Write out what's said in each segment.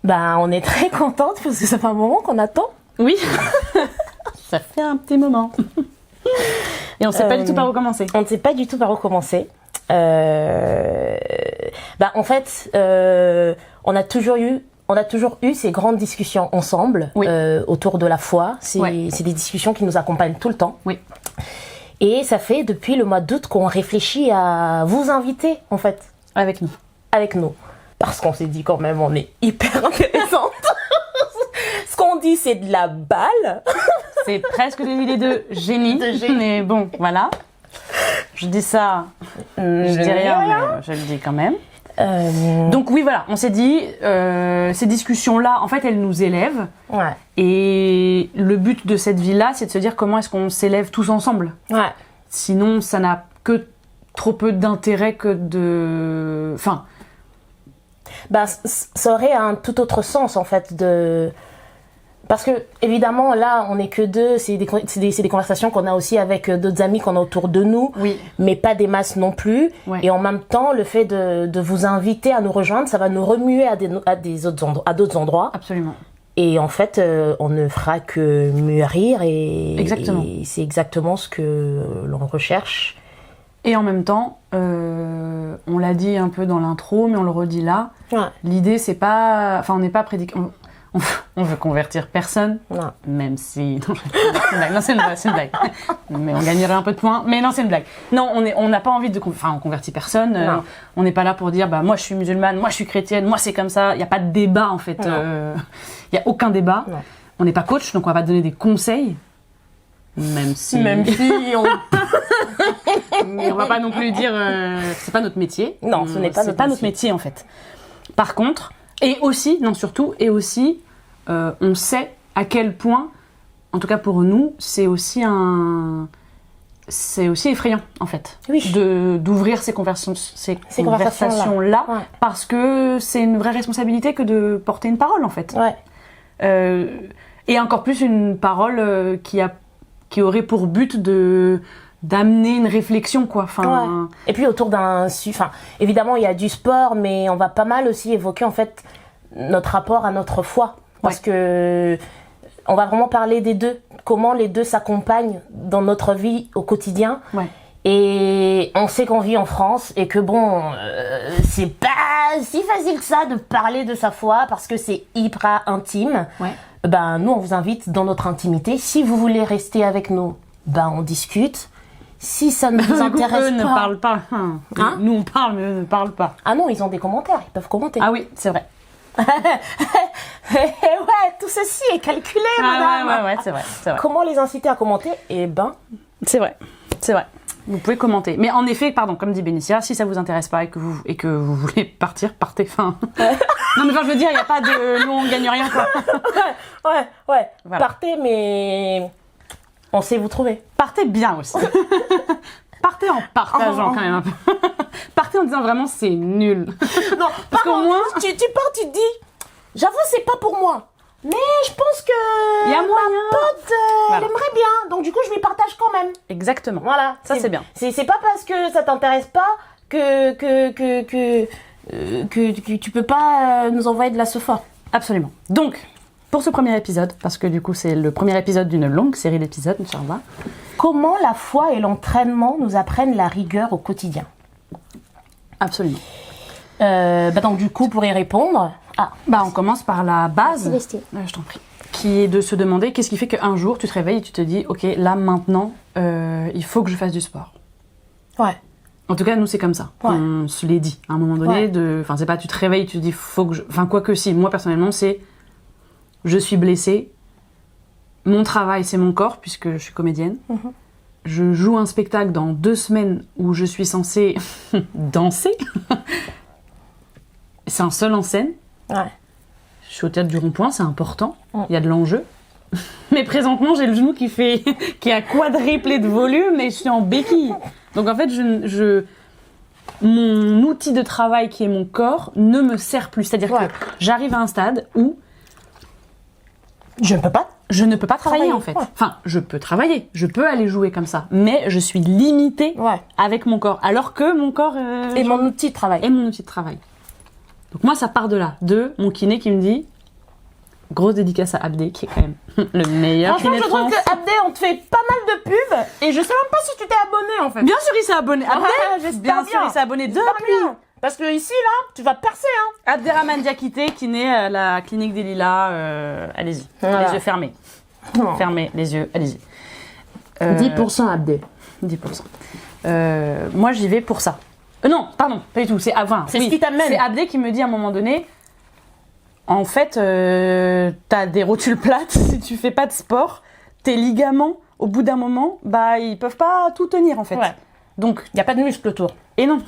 On est très contente parce que ça fait un moment qu'on attend. Oui, ça fait un petit moment. Et on ne sait pas du tout par où commencer. On ne sait pas du tout par où commencer. En fait, on a toujours eu ces grandes discussions ensemble autour de la foi. C'est des discussions qui nous accompagnent tout le temps. Oui. Et ça fait depuis le mois d'août qu'on réfléchit à vous inviter, en fait. Avec nous. Avec nous. Parce qu'on s'est dit quand même, on est hyper intéressante. Ce qu'on dit, c'est de la balle. C'est presque des idées de génie. Mais bon, voilà. Je dis ça, je dis rien, mais je le dis quand même. Donc oui, voilà, on s'est dit, ces discussions-là, en fait, elles nous élèvent. Ouais. Et le but de cette vie-là, c'est de se dire comment est-ce qu'on s'élève tous ensemble. Ouais. Sinon, ça n'a que trop peu d'intérêt que de... Enfin... ça aurait un tout autre sens, en fait, Parce que, évidemment, là, on n'est que deux. C'est des conversations qu'on a aussi avec d'autres amis qu'on a autour de nous. Oui. Mais pas des masses non plus. Ouais. Et en même temps, le fait de vous inviter à nous rejoindre, ça va nous remuer à d'autres endroits. Absolument. Et en fait, on ne fera que mûrir. Exactement. Et c'est exactement ce que l'on recherche. Et en même temps, on l'a dit un peu dans l'intro, mais on le redit là. Ouais. L'idée, c'est pas... Enfin, on n'est pas on veut convertir personne, Non. même si... Non, c'est une blague. Mais on gagnerait un peu de points. Mais non, c'est une blague. Non, on n'a pas envie de... Enfin, on convertit personne. On n'est pas là pour dire, moi, je suis musulmane, moi, je suis chrétienne, moi, c'est comme ça. Il n'y a pas de débat, en fait. Il n'y a aucun débat. Non. On n'est pas coach, donc on va pas donner des conseils. Même si on... Mais on va pas non plus dire... c'est pas notre métier. Non, ce n'est pas notre métier, en fait. Par contre... surtout, on sait à quel point, en tout cas pour nous, c'est aussi effrayant, en fait, d'ouvrir ces conversations-là, parce que c'est une vraie responsabilité que de porter une parole, en fait. Ouais. Et encore plus une parole qui aurait pour but d'amener une réflexion, quoi. Et puis autour évidemment il y a du sport, mais on va pas mal aussi évoquer en fait notre rapport à notre foi, parce que on va vraiment parler des deux, comment les deux s'accompagnent dans notre vie au quotidien. Et on sait qu'on vit en France et que c'est pas si facile que ça de parler de sa foi parce que c'est hyper intime. Nous on vous invite dans notre intimité. Si vous voulez rester avec nous, on discute. Si ça ne vous intéresse pas... Eux ne parlent pas. Nous, on parle, mais eux ne parlent pas. Ah non, ils ont des commentaires, ils peuvent commenter. Ah oui, c'est vrai. Tout ceci est calculé, madame. Ouais, c'est vrai. Comment les inciter à commenter ? C'est vrai. Vous pouvez commenter. Mais en effet, comme dit Bénicia, si ça vous intéresse pas et que vous voulez partir, partez. Non, mais je veux dire, il n'y a pas de... Nous, on ne gagne rien, quoi. Ouais. Voilà. Partez, mais... On sait vous trouver. Partez bien aussi. Partez en partageant quand même un peu. Partez en disant vraiment c'est nul. Non, parce qu'au moins... Tu pars, tu te dis, j'avoue c'est pas pour moi. Mais je pense que il y a moyen. Ma pote, elle aimerait bien. Donc du coup je lui partage quand même. Exactement. Voilà. Ça c'est bien. C'est pas parce que ça t'intéresse pas que tu peux pas nous envoyer de la sofa. Absolument. Donc... Pour ce premier épisode, parce que du coup c'est le premier épisode d'une longue série d'épisodes, Inch'Allah. Comment la foi et l'entraînement nous apprennent la rigueur au quotidien ? Absolument. Donc du coup pour y répondre... on commence par la base, je t'en prie, qui est de se demander qu'est-ce qui fait qu'un jour tu te réveilles et tu te dis ok là maintenant il faut que je fasse du sport. Ouais. En tout cas nous c'est comme ça. Ouais. On se l'est dit à un moment donné. C'est pas tu te réveilles tu te dis faut que je... quoique si, moi personnellement c'est... Je suis blessée. Mon travail, c'est mon corps, puisque je suis comédienne. Mm-hmm. Je joue un spectacle dans 2 semaines où je suis censée danser. C'est un seul en scène. Ouais. Je suis au théâtre du Rond-Point, c'est important. Il y a de l'enjeu. Mais présentement, j'ai le genou qui a quadruplé de volume et je suis en béquille. Donc en fait, mon outil de travail, qui est mon corps, ne me sert plus. C'est-à-dire que j'arrive à un stade où je ne peux pas travailler en fait. Ouais. Enfin, je peux travailler, je peux aller jouer comme ça, mais je suis limitée avec mon corps, alors que mon corps est mon outil de travail. Donc moi, ça part de là, de mon kiné qui me dit Grosse dédicace à Abdé, qui est quand même le meilleur. Franchement, je trouve que Abdé, on te fait pas mal de pubs et je sais même pas si tu t'es abonné en fait. Bien sûr, il s'est abonné. Abdé, j'espère bien sûr, il s'est abonné J'espère depuis. bien. Parce que ici, là, tu vas percer, hein. Abderrahmane Diakité, qui naît à la clinique des Lilas. Allez-y, Voilà. les yeux fermés. Non. Fermez les yeux, allez-y. 10% Abdé. 10%. Moi, j'y vais pour ça. Non, pardon, pas du tout. C'est ce qui t'amène. C'est Abdé qui me dit à un moment donné, en fait, t'as des rotules plates, si tu fais pas de sport, tes ligaments, au bout d'un moment, bah, ils peuvent pas tout tenir, en fait. Ouais. Donc, Il n'y a pas de muscle autour. et non.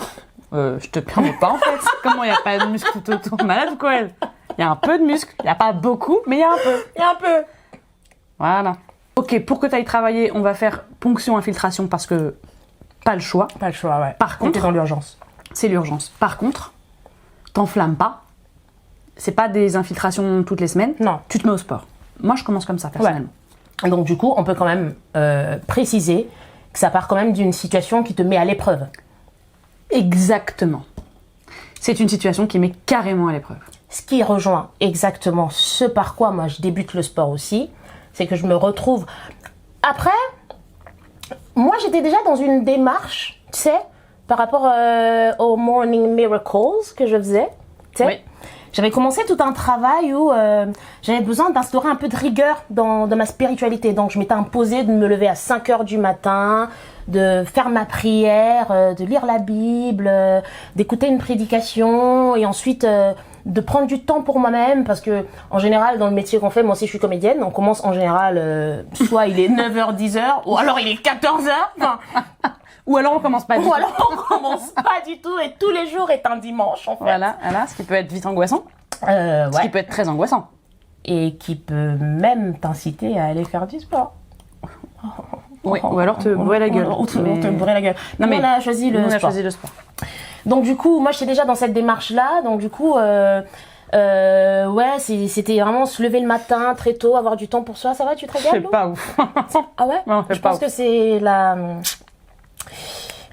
Je te permets pas, en fait. Comment il n'y a pas de muscle tout autour? Malade ou quoi, elle? Il y a un peu de muscle. Il n'y a pas beaucoup, mais il y a un peu. Il y a un peu. Voilà. Ok, pour que tu ailles travailler, on va faire ponction, infiltration, parce que pas le choix. Pas le choix, ouais. Par contre, t'es dans l'urgence. c'est l'urgence. Par contre, t'enflammes pas. C'est pas des infiltrations toutes les semaines. Non. Tu te mets au sport. Moi, je commence comme ça, personnellement. Donc du coup, on peut quand même préciser que ça part quand même d'une situation qui te met à l'épreuve. Exactement. C'est une situation qui met carrément à l'épreuve. Ce qui rejoint exactement ce par quoi moi je débute le sport aussi, c'est que je me retrouve... Après, moi j'étais déjà dans une démarche, tu sais, par rapport aux Morning Miracles que je faisais, tu sais. Oui. J'avais commencé tout un travail où j'avais besoin d'instaurer un peu de rigueur dans ma spiritualité. Donc je m'étais imposée de me lever à 5h du matin, de faire ma prière, de lire la Bible, d'écouter une prédication et ensuite de prendre du temps pour moi-même parce que en général dans le métier qu'on fait, moi aussi je suis comédienne, on commence en général soit il est 9h, 10h ou alors il est 14h. Enfin, Ou alors on commence pas du tout. ou alors on commence pas du tout et tous les jours est un dimanche en fait. Voilà, ce qui peut être vite angoissant. Ouais. Ce qui peut être très angoissant. Et qui peut même t'inciter à aller faire du sport. Oui, ou alors te bourrer la gueule. Ou te Mais- bourrer la gueule. Non, Nous, mais on a choisi Nous, le on a sport. choisi le sport. Donc du coup, moi j'étais déjà dans cette démarche-là. Donc du coup, ouais, c'était vraiment se lever le matin très tôt, avoir du temps pour soi. Ça va, tu te régales? C'est Lou pas ouf. Ah ouais? Non, c'est Je pas pense ouf. que c'est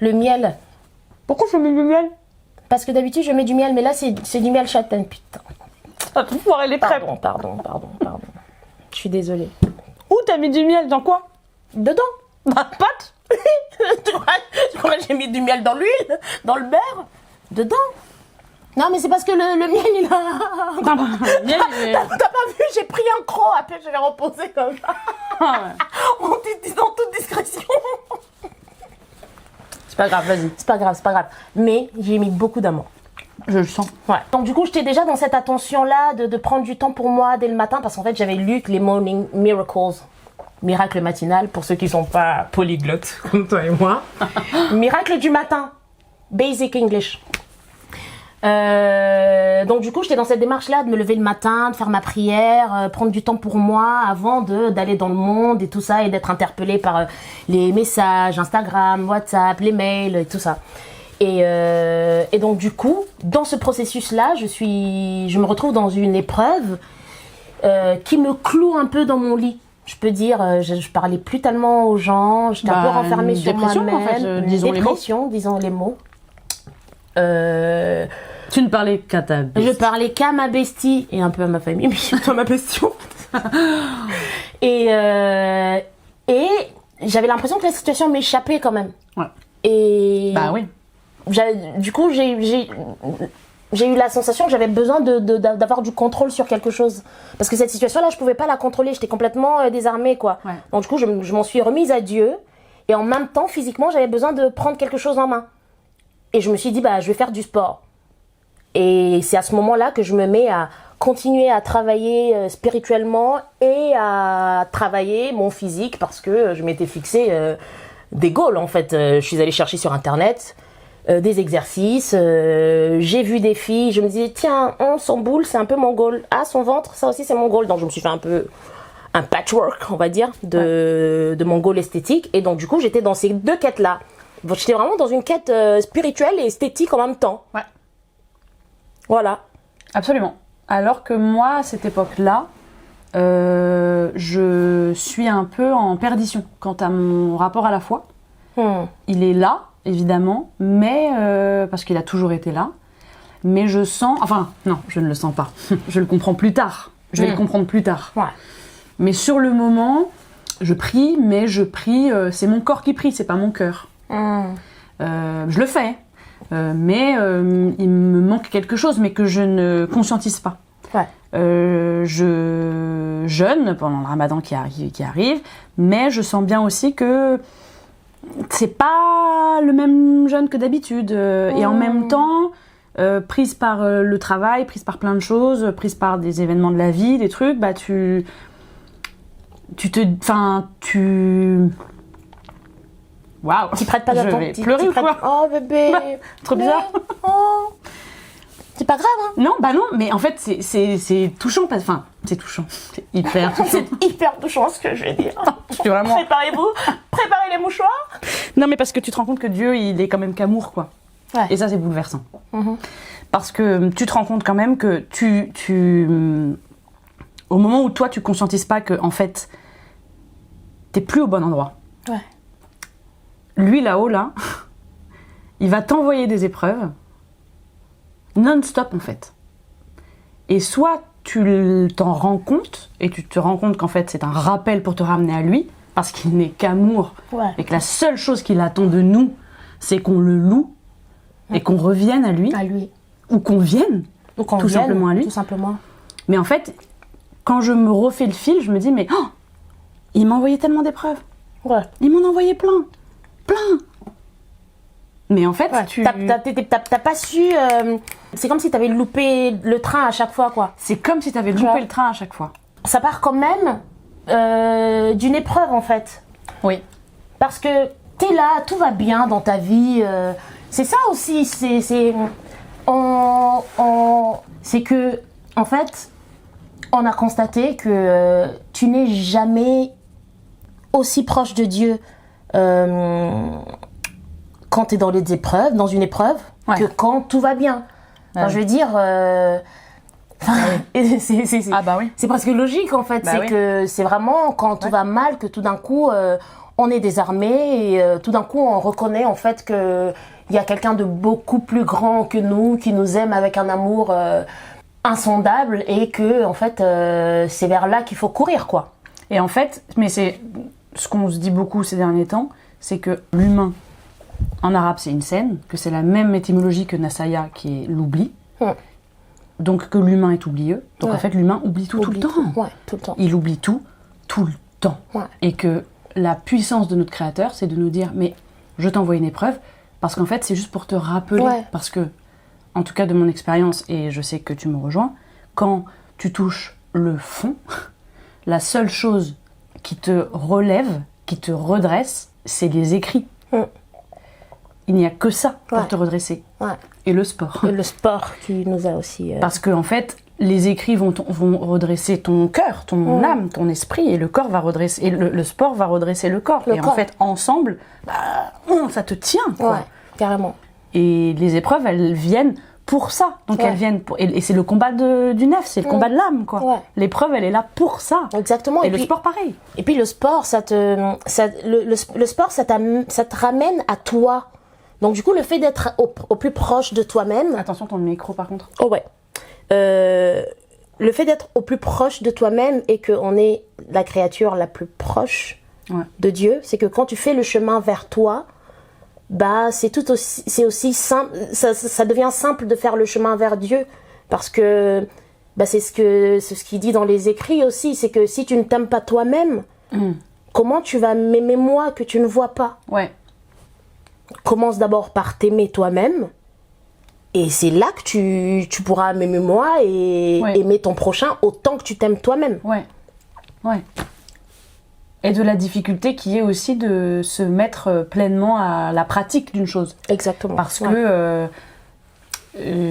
le miel. Pourquoi je mets du miel? Parce que d'habitude je mets du miel, mais là c'est du miel châtaigne. Putain. Ah, tout foiré les crêpes. Pardon. Je suis désolée. Où t'as mis du miel? Dans quoi? Dedans. Dans la pâte? Tu crois que j'ai mis du miel dans l'huile? Dans le beurre? Dedans? Non, mais c'est parce que le miel, il a... Non, le miel, il est- T'as pas vu? J'ai pris un croc, après je l'ai reposé comme ça. Ah ouais. Dans toute discrétion. C'est pas grave, vas-y. C'est pas grave. Mais j'ai mis beaucoup d'amour. Je le sens. Ouais. Donc du coup, j'étais déjà dans cette attention-là de prendre du temps pour moi dès le matin parce qu'en fait, j'avais lu que les Morning Miracles, miracle matinal, pour ceux qui sont pas polyglottes comme toi et moi. Miracle du matin. Basic English. Donc du coup, j'étais dans cette démarche-là de me lever le matin, de faire ma prière, prendre du temps pour moi avant d'aller dans le monde et tout ça et d'être interpellée par les messages, Instagram, WhatsApp, les mails et tout ça. Et donc du coup, dans ce processus-là, je me retrouve dans une épreuve qui me cloue un peu dans mon lit. Je peux dire, je parlais plus tellement aux gens, j'étais un peu renfermée une sur dépression, moi-même. en fait, Une disons les mots. dépression, disons les mots. Tu ne parlais qu'à ta Je parlais qu'à ma bestie et un peu à ma famille, mais surtout à ma bestie. Et j'avais l'impression que la situation m'échappait quand même. Ouais. Et Bah oui. du coup, j'ai eu la sensation que j'avais besoin d'avoir du contrôle sur quelque chose. Parce que cette situation-là, je pouvais pas la contrôler. J'étais complètement désarmée, quoi. Ouais. Donc du coup, je m'en suis remise à Dieu. Et en même temps, physiquement, j'avais besoin de prendre quelque chose en main. Et je me suis dit, bah, je vais faire du sport. Et c'est à ce moment-là que je me mets à continuer à travailler spirituellement et à travailler mon physique parce que je m'étais fixé des goals, en fait. Je suis allée chercher sur Internet des exercices. J'ai vu des filles. Je me disais, tiens, son boule, c'est un peu mon goal. Ah, son ventre, ça aussi, c'est mon goal. Donc, je me suis fait un peu un patchwork, on va dire, de mon goal esthétique. Et donc, du coup, j'étais dans ces deux quêtes-là. J'étais vraiment dans une quête spirituelle et esthétique en même temps. Ouais. Voilà. Absolument. Alors que moi, à cette époque-là, je suis un peu en perdition quant à mon rapport à la foi. Il est là, évidemment, mais parce qu'il a toujours été là. Mais je sens... Enfin, non, je ne le sens pas. Je le comprends plus tard. Je vais le comprendre plus tard. Ouais. Mais sur le moment, je prie, mais je prie, c'est mon corps qui prie, c'est pas mon cœur. Je le fais, mais il me manque quelque chose, mais que je ne conscientise pas. Ouais. Je jeûne pendant le ramadan qui arrive, mais je sens bien aussi que c'est pas le même jeûne que d'habitude. Et en même temps, prise par le travail, prise par plein de choses, prise par des événements de la vie, des trucs, bah tu waouh, Tu prêtes pas d'attention. Je vais pleurer ou quoi? Oh bébé. Trop bizarre. Oh. C'est pas grave, hein. Non, bah non, mais en fait c'est touchant, enfin c'est touchant, c'est hyper touchant. C'est hyper touchant ce que je vais dire. C'est vraiment... Préparez-vous, préparez les mouchoirs. Non, mais parce que tu te rends compte que Dieu, il est quand même qu'amour, quoi. Ouais. Et ça, c'est bouleversant. Parce que tu te rends compte quand même que au moment où toi, tu conscientises pas que, en fait, t'es plus au bon endroit. Ouais. Lui, là-haut, là, il va t'envoyer des épreuves non-stop, en fait. Et soit tu t'en rends compte, et tu te rends compte qu'en fait, c'est un rappel pour te ramener à lui, parce qu'il n'est qu'amour, et que la seule chose qu'il attend de nous, c'est qu'on le loue, et qu'on revienne à lui, ou qu'on vienne, tout simplement à lui. Tout simplement. Mais en fait, quand je me refais le fil, je me dis, mais il m'a envoyé tellement d'épreuves. Ouais. Il m'en a envoyé plein. Mais en fait, t'as pas su... c'est comme si t'avais loupé le train à chaque fois, quoi. C'est comme si t'avais loupé le train à chaque fois. Ça part quand même d'une épreuve, en fait. Oui. Parce que t'es là, tout va bien dans ta vie. C'est ça aussi, c'est que, en fait, on a constaté que tu n'es jamais aussi proche de Dieu quand tu es dans les épreuves, dans une épreuve, que quand tout va bien. Enfin, je veux dire, c'est presque logique en fait. Que c'est vraiment quand tout va mal que tout d'un coup on est désarmé et tout d'un coup on reconnaît en fait que il y a quelqu'un de beaucoup plus grand que nous qui nous aime avec un amour insondable et que en fait c'est vers là qu'il faut courir, quoi. Et en fait, mais c'est ce qu'on se dit beaucoup ces derniers temps, c'est que l'humain, en arabe c'est une scène, que c'est la même étymologie que Nasaya qui est l'oubli, donc que l'humain est oublieux, donc en fait l'humain oublie tout le temps. Ouais, tout le temps. Il oublie tout le temps. Et que la puissance de notre Créateur, c'est de nous dire, mais je t'envoie une épreuve, parce qu'en fait c'est juste pour te rappeler, parce que, en tout cas de mon expérience, et je sais que tu me rejoins, quand tu touches le fond, la seule chose qui te relève, qui te redresse, c'est les écrits. Il n'y a que ça pour te redresser. Et le sport. Et le sport qui nous a aussi... Parce que en fait, les écrits vont redresser ton cœur, ton âme, ton esprit, et le corps va redresser, et le sport va redresser le corps. En fait, ensemble, ça te tient, quoi. Ouais, carrément. Et les épreuves, elles viennent pour ça. Donc elles viennent pour... Et c'est le combat du nef, c'est le combat de l'âme, quoi. L'épreuve, elle est là pour ça. Exactement. Et le sport, pareil. Et puis le sport, le sport, ça te ramène à toi. Donc du coup, le fait d'être au plus proche de toi-même... Attention, ton micro, par contre. Oh ouais. Le fait d'être au plus proche de toi-même et qu'on est la créature la plus proche de Dieu, c'est que quand tu fais le chemin vers toi, bah c'est aussi simple, ça devient simple de faire le chemin vers Dieu, parce que bah c'est ce qu'il dit dans les écrits aussi, c'est que si tu ne t'aimes pas toi-même, comment tu vas m'aimer moi que tu ne vois pas? Commence d'abord par t'aimer toi-même. Et c'est là que tu pourras m'aimer moi et aimer ton prochain autant que tu t'aimes toi-même. Et de la difficulté qui est aussi de se mettre pleinement à la pratique d'une chose. Exactement. Parce que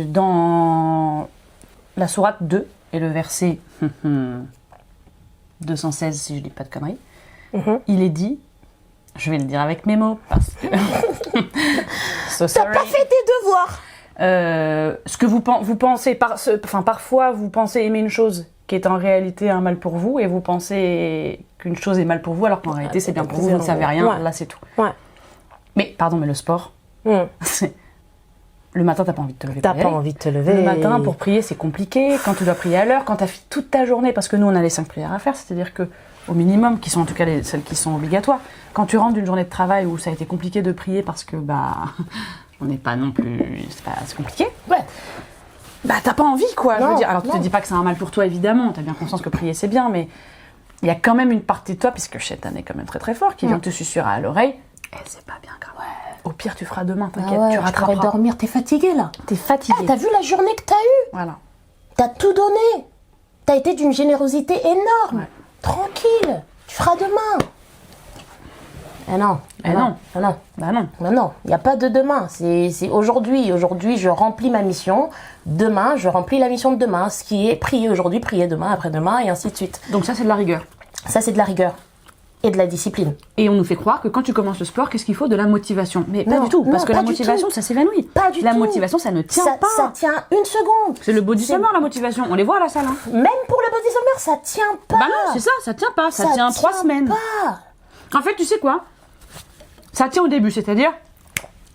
dans la sourate 2 et le verset 216, si je dis pas de conneries, il est dit, je vais le dire avec mes mots parce que... T'as pas fait tes devoirs. Ce que vous pensez, parfois vous pensez aimer une chose qui est en réalité un mal pour vous, et vous pensez qu'une chose est mal pour vous alors qu'en réalité c'est bien pour vous, vous ne savez rien, là c'est tout. Mais pardon, mais le sport, Le matin, t'as pas envie de te lever. T'as pas envie de te lever. Le matin, pour prier, c'est compliqué. Quand tu dois prier à l'heure, quand t'as fait toute ta journée, parce que nous, on a les 5 prières à faire, c'est-à-dire que au minimum, qui sont en tout cas celles qui sont obligatoires. Quand tu rentres d'une journée de travail où ça a été compliqué de prier parce que on n'est pas non plus, c'est compliqué. Ouais. T'as pas envie quoi. Je Non, veux dire, alors tu te non. dis pas que c'est un mal pour toi évidemment. T'as bien conscience que prier c'est bien, mais il y a quand même une partie de toi, puisque Shaitan est quand même très très fort, qui vient te susurrer à l'oreille. C'est pas bien grave. Au pire, tu feras demain, t'inquiète, tu Tu rattraperas. pourrais dormir, t'es fatiguée là. T'es fatigué. T'as vu la journée que t'as eue? Voilà. T'as tout donné. T'as été d'une générosité énorme. Ouais. Tranquille. Tu feras demain. Non. Non. Non. Bah non. Non, il n'y a pas de demain. C'est aujourd'hui. Aujourd'hui, je remplis ma mission. Demain, je remplis la mission de demain. Ce qui est prier aujourd'hui, prier demain, après-demain, et ainsi de suite. Donc ça, c'est de la rigueur. Ça, c'est de la rigueur. Et de la discipline. Et on nous fait croire que quand tu commences le sport, qu'est-ce qu'il faut? De la motivation. Mais pas Non, du tout, parce non, que pas la du motivation, tout. ça s'évanouit. Pas du La tout. motivation, ça ne tient pas. Ça tient une seconde. C'est le body summer, la motivation. On les voit à la salle. Hein. Même pour le body summer, ça tient pas. Bah non, c'est ça tient pas. Ça tient 3 semaines. Pas. En fait, tu sais quoi? Ça tient au début, c'est-à-dire,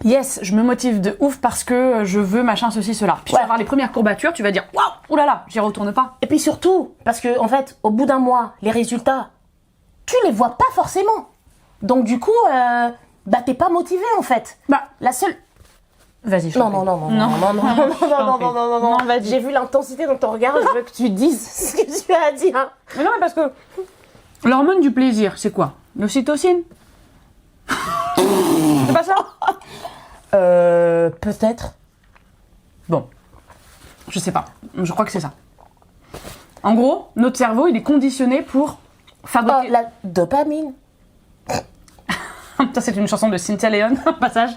yes, je me motive de ouf parce que je veux machin, ceci, cela. Puis tu vas avoir les premières courbatures, tu vas dire, waouh, oulala, j'y retourne pas. Et puis surtout, parce que en fait, au bout d'un mois, les résultats, tu les vois pas forcément. Donc du coup, t'es pas motivé en fait. La seule. Vas-y, je Non, vas-y. J'ai vu l'intensité dans ton regard, je veux que tu dises ce que tu as à dire. Mais non, mais parce que l'hormone du plaisir, c'est quoi? L'ocytocine? C'est pas ça? Peut-être. Bon, je sais pas. Je crois que c'est ça. En gros, notre cerveau, il est conditionné pour fabriquer... La dopamine. Ça, c'est une chanson de Cynthia Leon, au passage.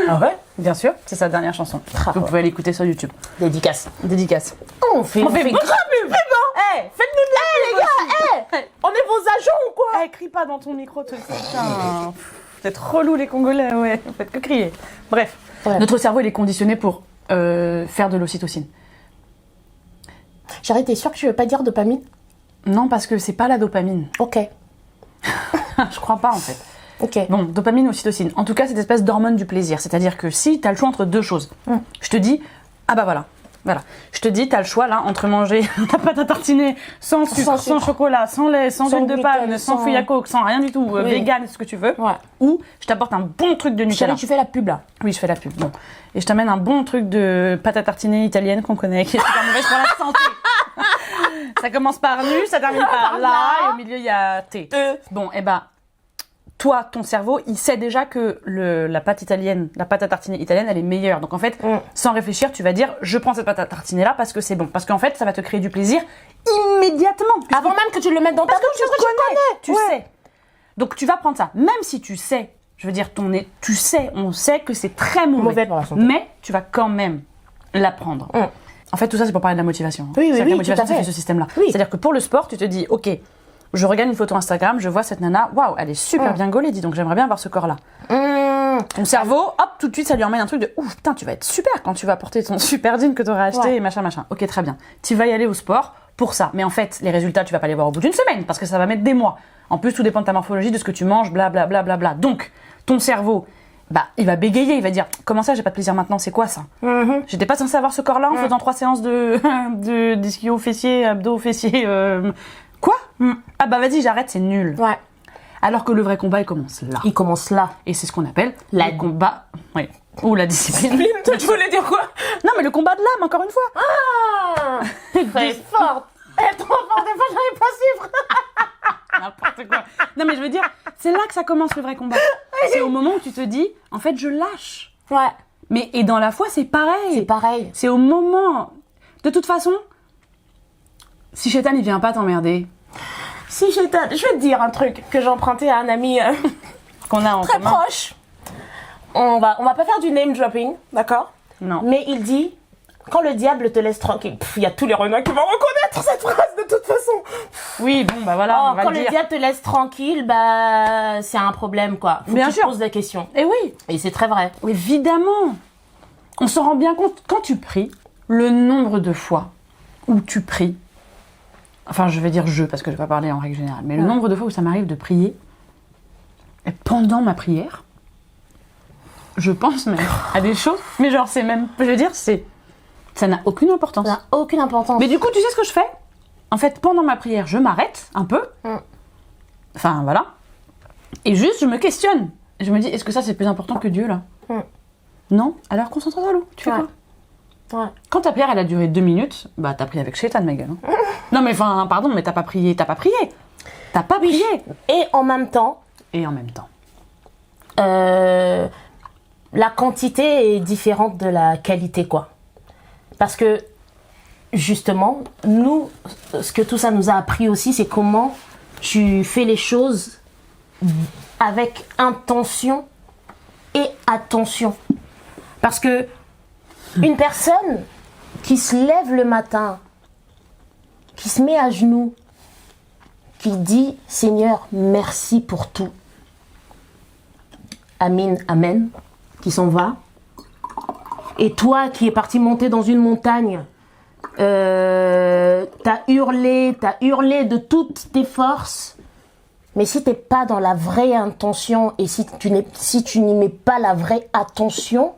Ah ouais? Bien sûr, c'est sa dernière chanson. Ah Vous ouais. pouvez l'écouter sur YouTube. Dédicace. Dédicace. On fait beaucoup de pub. faites-nous de la les gars, on est vos agents ou quoi? Crie pas dans ton micro, toi. Putain. Vous êtes relous les Congolais, ouais. Vous faites que crier. Bref. Ouais. Notre cerveau, il est conditionné pour faire de l'ocytocine. Chérie, t'es sûre que tu veux pas dire dopamine? Non, parce que c'est pas la dopamine. Ok. Je crois pas, en fait. Ok. Bon, dopamine, ocytocine. En tout cas, cette espèce d'hormone du plaisir. C'est-à-dire que si t'as le choix entre deux choses, je te dis, voilà. Je te dis, t'as le choix là entre manger la pâte à tartiner sans sucre, sans chocolat, sans lait, sans huile de gluten, palme, sans sans- feuille à coke, sans rien du tout, vegan, ce que tu veux. Ouais. Ou je t'apporte un bon truc de Nutella. Chérie, tu fais la pub là. Oui, je fais la pub. Bon. Et je t'amène un bon truc de pâte à tartiner italienne qu'on connaît, qui est super mauvaise pour la santé. Ça commence par nu, ça termine par là, et au milieu il y a T. Bon, et toi, ton cerveau, il sait déjà que la pâte à tartiner italienne, elle est meilleure. Donc en fait, sans réfléchir, tu vas dire, je prends cette pâte à tartiner là parce que c'est bon. Parce qu'en fait, ça va te créer du plaisir immédiatement. Avant même que tu le mettes dans ta Parce que bouche, tu sais. Donc tu vas prendre ça. Même si tu sais, je veux dire, on sait que c'est très Mauvais pour la santé. mais tu vas quand même la prendre. En fait, tout ça, c'est pour parler de la motivation. hein. Oui, C'est-à-dire que oui, la motivation, tout à fait. c'est ce système-là. Oui. C'est-à-dire que pour le sport, tu te dis, ok, je regarde une photo Instagram, je vois cette nana, waouh, elle est super bien gaulée, dis donc, j'aimerais bien avoir ce corps-là. Ton cerveau, hop, tout de suite, ça lui emmène un truc de ouf, putain, tu vas être super quand tu vas porter ton super jean que tu auras acheté et machin. Ok, très bien. Tu vas y aller au sport pour ça. Mais en fait, les résultats, tu vas pas les voir au bout d'une semaine parce que ça va mettre des mois. En plus, tout dépend de ta morphologie, de ce que tu manges, blablabla. Donc, ton cerveau, il va bégayer, il va dire comment ça, j'ai pas de plaisir maintenant, c'est quoi ça? J'étais pas censée avoir ce corps-là en faisant 3 séances de d'ischio fessier, abdos fessier. Quoi? Vas-y, j'arrête, c'est nul. Ouais. Alors que le vrai combat, il commence là. Il commence là. Et c'est ce qu'on appelle La le combat. Oui. Ou la discipline. Tu voulais dire quoi? Non, mais le combat de l'âme, encore une fois. Ah, très forte. Elle est trop forte, des fois j'arrive pas à suivre. N'importe quoi. Non, mais je veux dire, c'est là que ça commence le vrai combat. C'est au moment où tu te dis, en fait, je lâche. Ouais. Et dans la foi, c'est pareil. C'est pareil. C'est au moment. De toute façon, si Shaitan, il vient pas t'emmerder. Si je vais te dire un truc que j'ai emprunté à un ami Qu'on a en très commun. proche. On va pas faire du name dropping, d'accord? Non. Mais il dit, quand le diable te laisse tranquille, il y a tous les renards qui vont reconnaître cette phrase de toute façon. Oui, bon, voilà, on va Quand le le dire. diable te laisse tranquille, c'est un problème, quoi. Faut Bien que tu sûr. te poses des questions. Et oui, Et c'est très vrai. évidemment. On se rend bien compte, quand tu pries, le nombre de fois où tu pries, enfin je vais dire parce que je vais pas parler en règle générale, mais le nombre de fois où ça m'arrive de prier, et pendant ma prière, je pense même à des choses, mais genre c'est même, je veux dire, ça n'a aucune importance. Ça n'a aucune importance. Mais du coup, tu sais ce que je fais? En fait, pendant ma prière, je m'arrête un peu. Enfin, voilà. Et juste, je me questionne. Je me dis, est-ce que ça, c'est plus important que Dieu, là? Non? Alors, concentre-toi, Lou. Tu fais quoi? Ouais. Quand ta prière, elle a duré 2 minutes, bah, t'as prié avec Shaitan, ma gueule. Hein. Non, mais enfin, pardon, mais t'as pas prié. T'as pas prié. Et en même temps, la quantité est différente de la qualité, quoi. Parce que, justement, nous, ce que tout ça nous a appris aussi, c'est comment tu fais les choses avec intention et attention. Parce que une personne qui se lève le matin, qui se met à genoux, qui dit « Seigneur, merci pour tout », Amen, Amen, qui s'en va. Et toi qui es parti monter dans une montagne, t'as hurlé de toutes tes forces, mais si t'es pas dans la vraie intention et si tu n'y mets pas la vraie attention,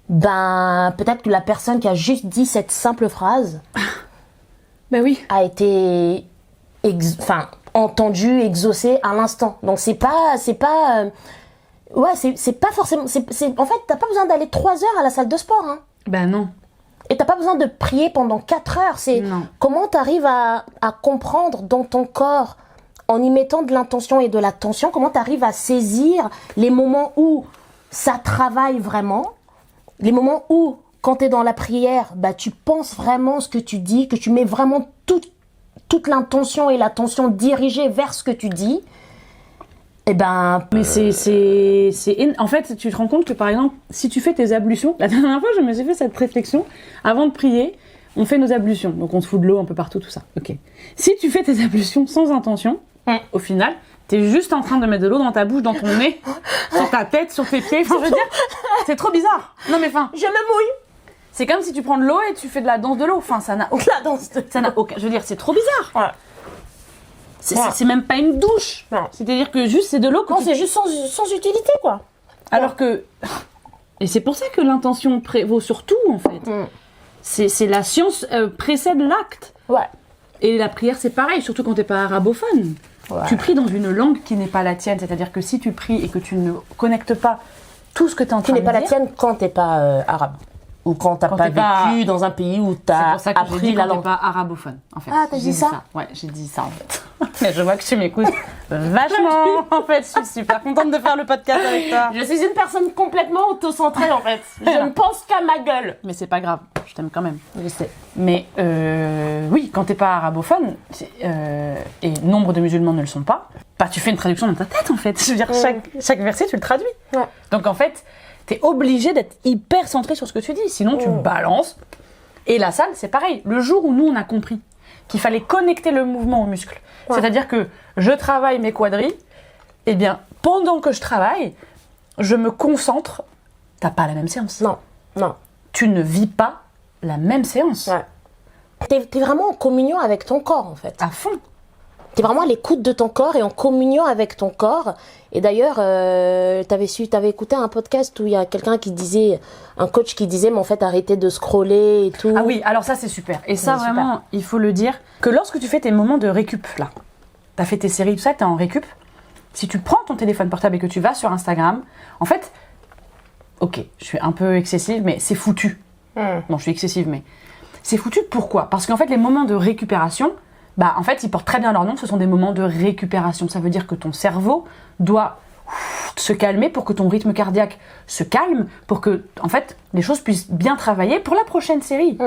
ben peut-être que la personne qui a juste dit cette simple phrase Ben oui. a été entendue, exaucée à l'instant. Donc c'est pas forcément. En fait, t'as pas besoin d'aller 3 heures à la salle de sport. Hein. Ben non. Et t'as pas besoin de prier pendant 4 heures. C'est comment t'arrives à comprendre dans ton corps, en y mettant de l'intention et de l'attention, comment t'arrives à saisir les moments où ça travaille vraiment, les moments où, quand t'es dans la prière, bah, tu penses vraiment ce que tu dis, que tu mets vraiment toute l'intention et l'attention dirigée vers ce que tu dis. Eh ben, mais en fait, tu te rends compte que par exemple, si tu fais tes ablutions, la dernière fois, je me suis fait cette réflexion. Avant de prier, on fait nos ablutions. Donc, on se fout de l'eau un peu partout, tout ça. Ok. Si tu fais tes ablutions sans intention, au final, t'es juste en train de mettre de l'eau dans ta bouche, dans ton nez, sur ta tête, sur tes pieds. Enfin, je veux dire, c'est trop bizarre. Non, mais enfin. Je me mouille. C'est comme si tu prends de l'eau et tu fais de la danse de l'eau. Enfin, ça n'a aucun. Ça n'a aucun. Je veux dire, c'est trop bizarre. Ouais. C'est même pas une douche. Non. C'est-à-dire que juste c'est de l'eau. Non, c'est juste sans utilité, quoi. Alors que. Et c'est pour ça que l'intention prévaut sur tout, en fait. C'est la science précède l'acte. Ouais. Et la prière, c'est pareil, surtout quand t'es pas arabophone. Ouais. Tu pries dans une langue qui n'est pas la tienne. C'est-à-dire que si tu pries et que tu ne connectes pas tout ce que t'es en train de dire. Qui n'est pas la tienne quand t'es pas arabe. Ou quand t'as pas vécu dans un pays où t'as appris la langue. Pas arabophone, en fait. Ah, t'as dit ça? Ouais, j'ai dit ça, en fait. Mais je vois que tu m'écoutes vachement. En fait, je suis super contente de faire le podcast avec toi. Je suis une personne complètement autocentrée, en fait. Je ne pense qu'à ma gueule. Mais c'est pas grave, je t'aime quand même. Je sais. Mais oui, quand t'es pas arabophone, et nombre de musulmans ne le sont pas, bah tu fais une traduction dans ta tête, en fait. Je veux dire, chaque verset, tu le traduis. Ouais. Donc, en fait, t'es obligé d'être hyper centré sur ce que tu dis, sinon tu balances. Et la salle, c'est pareil. Le jour où nous, on a compris qu'il fallait connecter le mouvement au muscle, c'est-à-dire que je travaille mes quadris, eh bien, pendant que je travaille, je me concentre. T'as pas la même séance. Non. Tu ne vis pas la même séance. Ouais. T'es vraiment en communion avec ton corps, en fait. À fond. T'es vraiment à l'écoute de ton corps et en communion avec ton corps. Et d'ailleurs, t'avais écouté un podcast où il y a quelqu'un qui disait, un coach qui disait, mais en fait, arrêtez de scroller et tout. Ah oui, alors ça, c'est super. Et ça, vraiment, super. Il faut le dire, que lorsque tu fais tes moments de récup, là, t'as fait tes séries, tout ça, t'es en récup, si tu prends ton téléphone portable et que tu vas sur Instagram, en fait, ok, je suis un peu excessive, mais c'est foutu. Bon, je suis excessive, mais c'est foutu, pourquoi? Parce qu'en fait, les moments de récupération, bah, en fait, ils portent très bien leur nom, ce sont des moments de récupération. Ça veut dire que ton cerveau doit se calmer pour que ton rythme cardiaque se calme, pour que, en fait, les choses puissent bien travailler pour la prochaine série.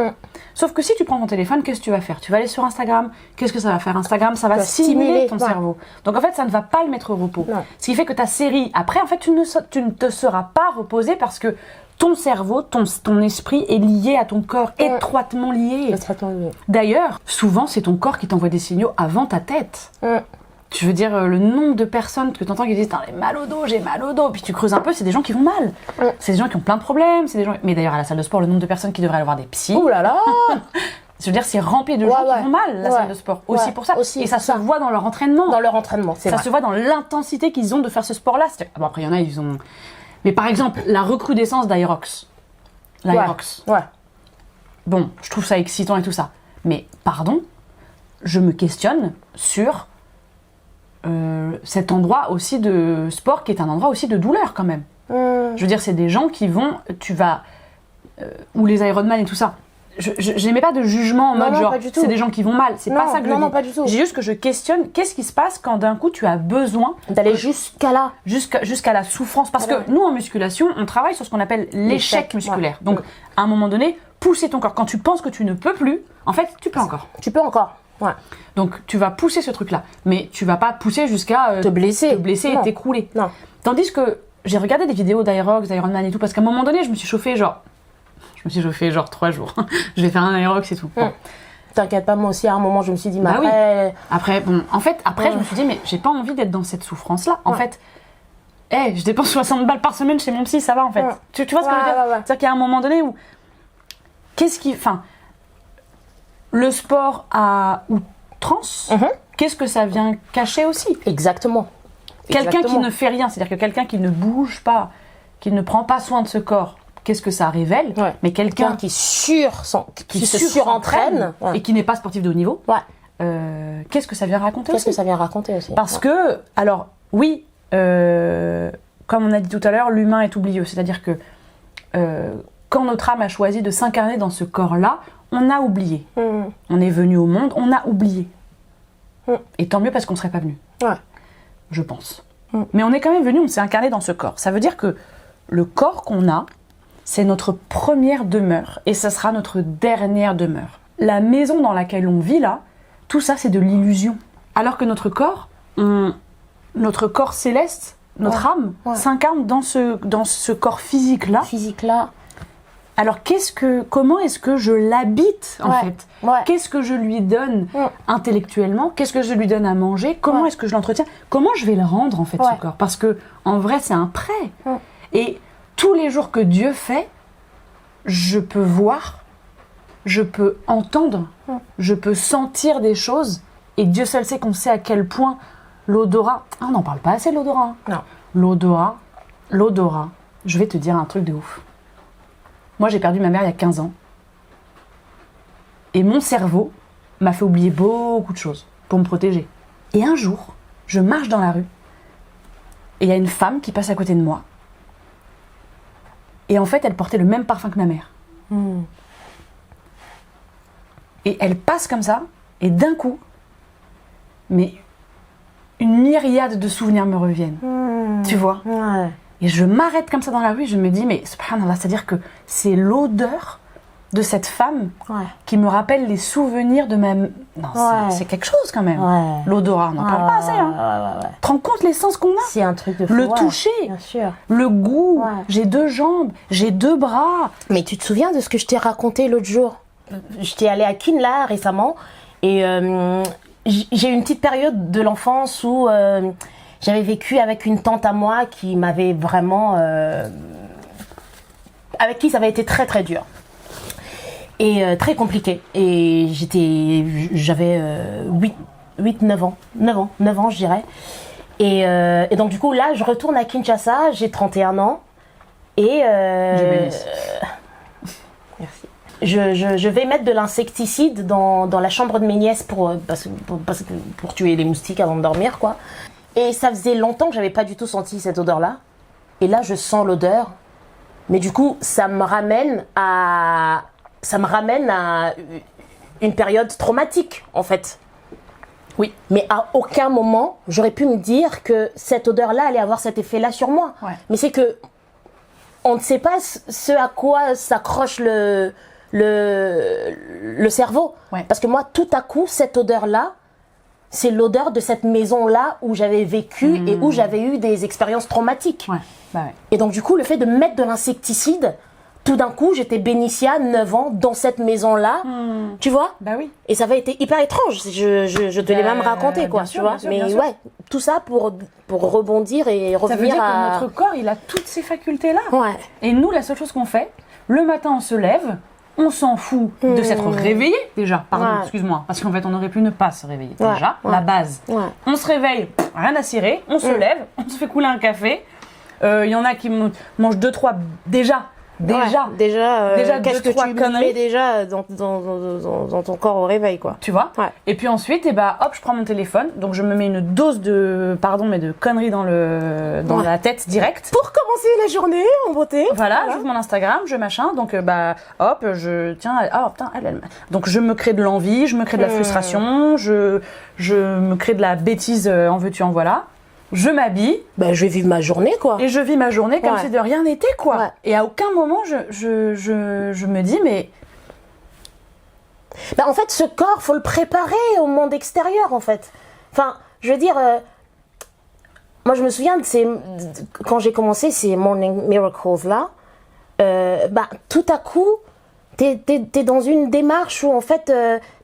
Sauf que si tu prends ton téléphone, qu'est-ce que tu vas faire? Tu vas aller sur Instagram. Qu'est-ce que ça va faire? Instagram, ça va stimuler ton cerveau. Donc, en fait, ça ne va pas le mettre au repos. Ce qui fait que ta série, après, en fait, tu ne te seras pas reposé parce que ton cerveau, ton esprit est lié à ton corps, étroitement lié. D'ailleurs, souvent, c'est ton corps qui t'envoie des signaux avant ta tête. Je veux dire, le nombre de personnes que tu entends qui disent « j'ai mal au dos, j'ai mal au dos », puis tu creuses un peu, c'est des gens qui vont mal. C'est des gens qui ont plein de problèmes, c'est des gens... Mais d'ailleurs, à la salle de sport, le nombre de personnes qui devraient aller voir des psys... Ouh là là. Je veux dire, c'est rempli de gens qui vont mal, la salle de sport. Aussi pour ça. Et ça se voit dans leur entraînement. Dans leur entraînement, c'est vrai. Ça se voit dans l'intensité qu'ils ont de faire ce sport-là. Bon, après, il y en a, ils ont... Mais par exemple, la recrudescence d'Aerox. L'Aerox. Ouais. Bon, je trouve ça excitant et tout ça. Mais pardon, je me questionne sur cet endroit aussi de sport qui est un endroit aussi de douleur quand même. Je veux dire, c'est des gens qui vont, ou les Ironman et tout ça. Je n'aimais pas de jugement en mode genre, c'est des gens qui vont mal. C'est pas ça que je dis. Non, pas du tout. J'ai juste que je questionne qu'est-ce qui se passe quand d'un coup tu as besoin d'aller jusqu'à là. Jusqu'à la souffrance. Parce que nous, en musculation, on travaille sur ce qu'on appelle l'échec musculaire. Donc, à un moment donné, pousser ton corps. Quand tu penses que tu ne peux plus, en fait, tu peux encore. Tu peux encore. Ouais. Donc, tu vas pousser ce truc-là. Mais tu vas pas pousser jusqu'à te blesser et t'écrouler. Non. Tandis que j'ai regardé des vidéos d'Aerox, d'Ironman et tout, parce qu'à un moment donné, je me suis chauffée genre 3 jours. Je vais faire un Aerox et tout. Bon. T'inquiète pas, moi aussi, à un moment, je me suis dit, mais bah après... Oui. Après, je me suis dit, mais j'ai pas envie d'être dans cette souffrance-là. En fait, je dépense 60 balles par semaine chez mon psy, ça va en fait. Tu vois ce que je veux dire? C'est-à-dire qu'il y a un moment donné où... le sport à outrance, qu'est-ce que ça vient cacher aussi? Exactement. Quelqu'un qui ne fait rien, c'est-à-dire que quelqu'un qui ne bouge pas, qui ne prend pas soin de ce corps, qu'est-ce que ça révèle? Mais quelqu'un qui se surentraîne et qui n'est pas sportif de haut niveau, qu'est-ce que ça vient raconter aussi? Qu'est-ce que ça vient raconter aussi? Parce que, alors, oui, comme on a dit tout à l'heure, l'humain est oublieux. C'est-à-dire que quand notre âme a choisi de s'incarner dans ce corps-là, on a oublié. On est venu au monde, on a oublié. Et tant mieux parce qu'on ne serait pas venu. Je pense. Mais on est quand même venu, on s'est incarné dans ce corps. Ça veut dire que le corps qu'on a, c'est notre première demeure et ça sera notre dernière demeure. La maison dans laquelle on vit là, tout ça c'est de l'illusion. Alors que notre corps céleste, notre âme, s'incarne dans ce corps physique-là. Alors comment est-ce que je l'habite en fait? Qu'est-ce que je lui donne intellectuellement? Qu'est-ce que je lui donne à manger? Comment est-ce que je l'entretiens? Comment je vais le rendre en fait ce corps? Parce que en vrai c'est un prêt. Et tous les jours que Dieu fait, je peux voir, je peux entendre, je peux sentir des choses. Et Dieu seul sait qu'on sait à quel point l'odorat... on n'en parle pas assez de l'odorat. Non. L'odorat, je vais te dire un truc de ouf. Moi, j'ai perdu ma mère il y a 15 ans. Et mon cerveau m'a fait oublier beaucoup de choses pour me protéger. Et un jour, je marche dans la rue et il y a une femme qui passe à côté de moi. Et en fait, elle portait le même parfum que ma mère. Et elle passe comme ça, et d'un coup, mais une myriade de souvenirs me reviennent. Tu vois? Et je m'arrête comme ça dans la rue, je me dis, mais subhanallah, c'est-à-dire que c'est l'odeur de cette femme qui me rappelle les souvenirs de ma... Non, c'est quelque chose quand même. L'odorat, on n'en parle pas assez. Tu te rends compte l'essence qu'on a? C'est un truc de fou. Le toucher, bien sûr. le goût, j'ai 2 jambes, j'ai 2 bras. Mais tu te souviens de ce que je t'ai raconté l'autre jour? J'étais allée à Keene là récemment et j'ai eu une petite période de l'enfance où j'avais vécu avec une tante à moi qui m'avait vraiment... avec qui ça avait été très très dur. Et très compliqué. Et j'avais 9 ans je dirais. Et donc du coup là je retourne à Kinshasa, j'ai 31 ans. Et Je bénisse. Merci. Je vais mettre de l'insecticide dans la chambre de mes nièces pour tuer les moustiques avant de dormir, quoi. Et ça faisait longtemps que j'avais pas du tout senti cette odeur-là. Et là, je sens l'odeur. Mais du coup, ça me ramène à une période traumatique, en fait. Oui. Mais à aucun moment, j'aurais pu me dire que cette odeur-là allait avoir cet effet-là sur moi. Mais c'est que on ne sait pas ce à quoi s'accroche le cerveau. Parce que moi, tout à coup, cette odeur-là, c'est l'odeur de cette maison-là où j'avais vécu et où j'avais eu des expériences traumatiques. Et donc, du coup, le fait de mettre de l'insecticide, tout d'un coup, j'étais Bénicia, 9 ans, dans cette maison-là. Tu vois? Oui. Et ça avait été hyper étrange. Je te l'ai même raconté, quoi. Sûr, tu vois? Mais ouais, tout ça pour rebondir et revenir ça veut dire à... que notre corps, il a toutes ces facultés-là. Ouais. Et nous, la seule chose qu'on fait, le matin, on se lève, on s'en fout de s'être réveillé, déjà. Pardon, excuse-moi. Parce qu'en fait, on aurait pu ne pas se réveiller, déjà. La base. On se réveille, rien à cirer, on se lève, on se fait couler un café. Il y en a qui mangent 2-3 déjà. Déjà, qu'est-ce que tu mets déjà dans ton corps au réveil, quoi. Tu vois. Ouais. Et puis ensuite, hop, je prends mon téléphone, donc je me mets une dose de conneries dans la tête direct. Pour commencer la journée en beauté. Voilà, j'ouvre mon Instagram, donc hop, donc je me crée de l'envie, je me crée de la frustration, je me crée de la bêtise, en veux-tu en voilà. Je m'habille. Je vais vivre ma journée, quoi. Et je vis ma journée comme si de rien n'était, quoi. Ouais. Et à aucun moment, je me dis, mais... En fait, ce corps, faut le préparer au monde extérieur, en fait. Enfin, je veux dire... moi, je me souviens, quand j'ai commencé ces Morning Miracles, là, tout à coup, t'es dans une démarche où, en fait...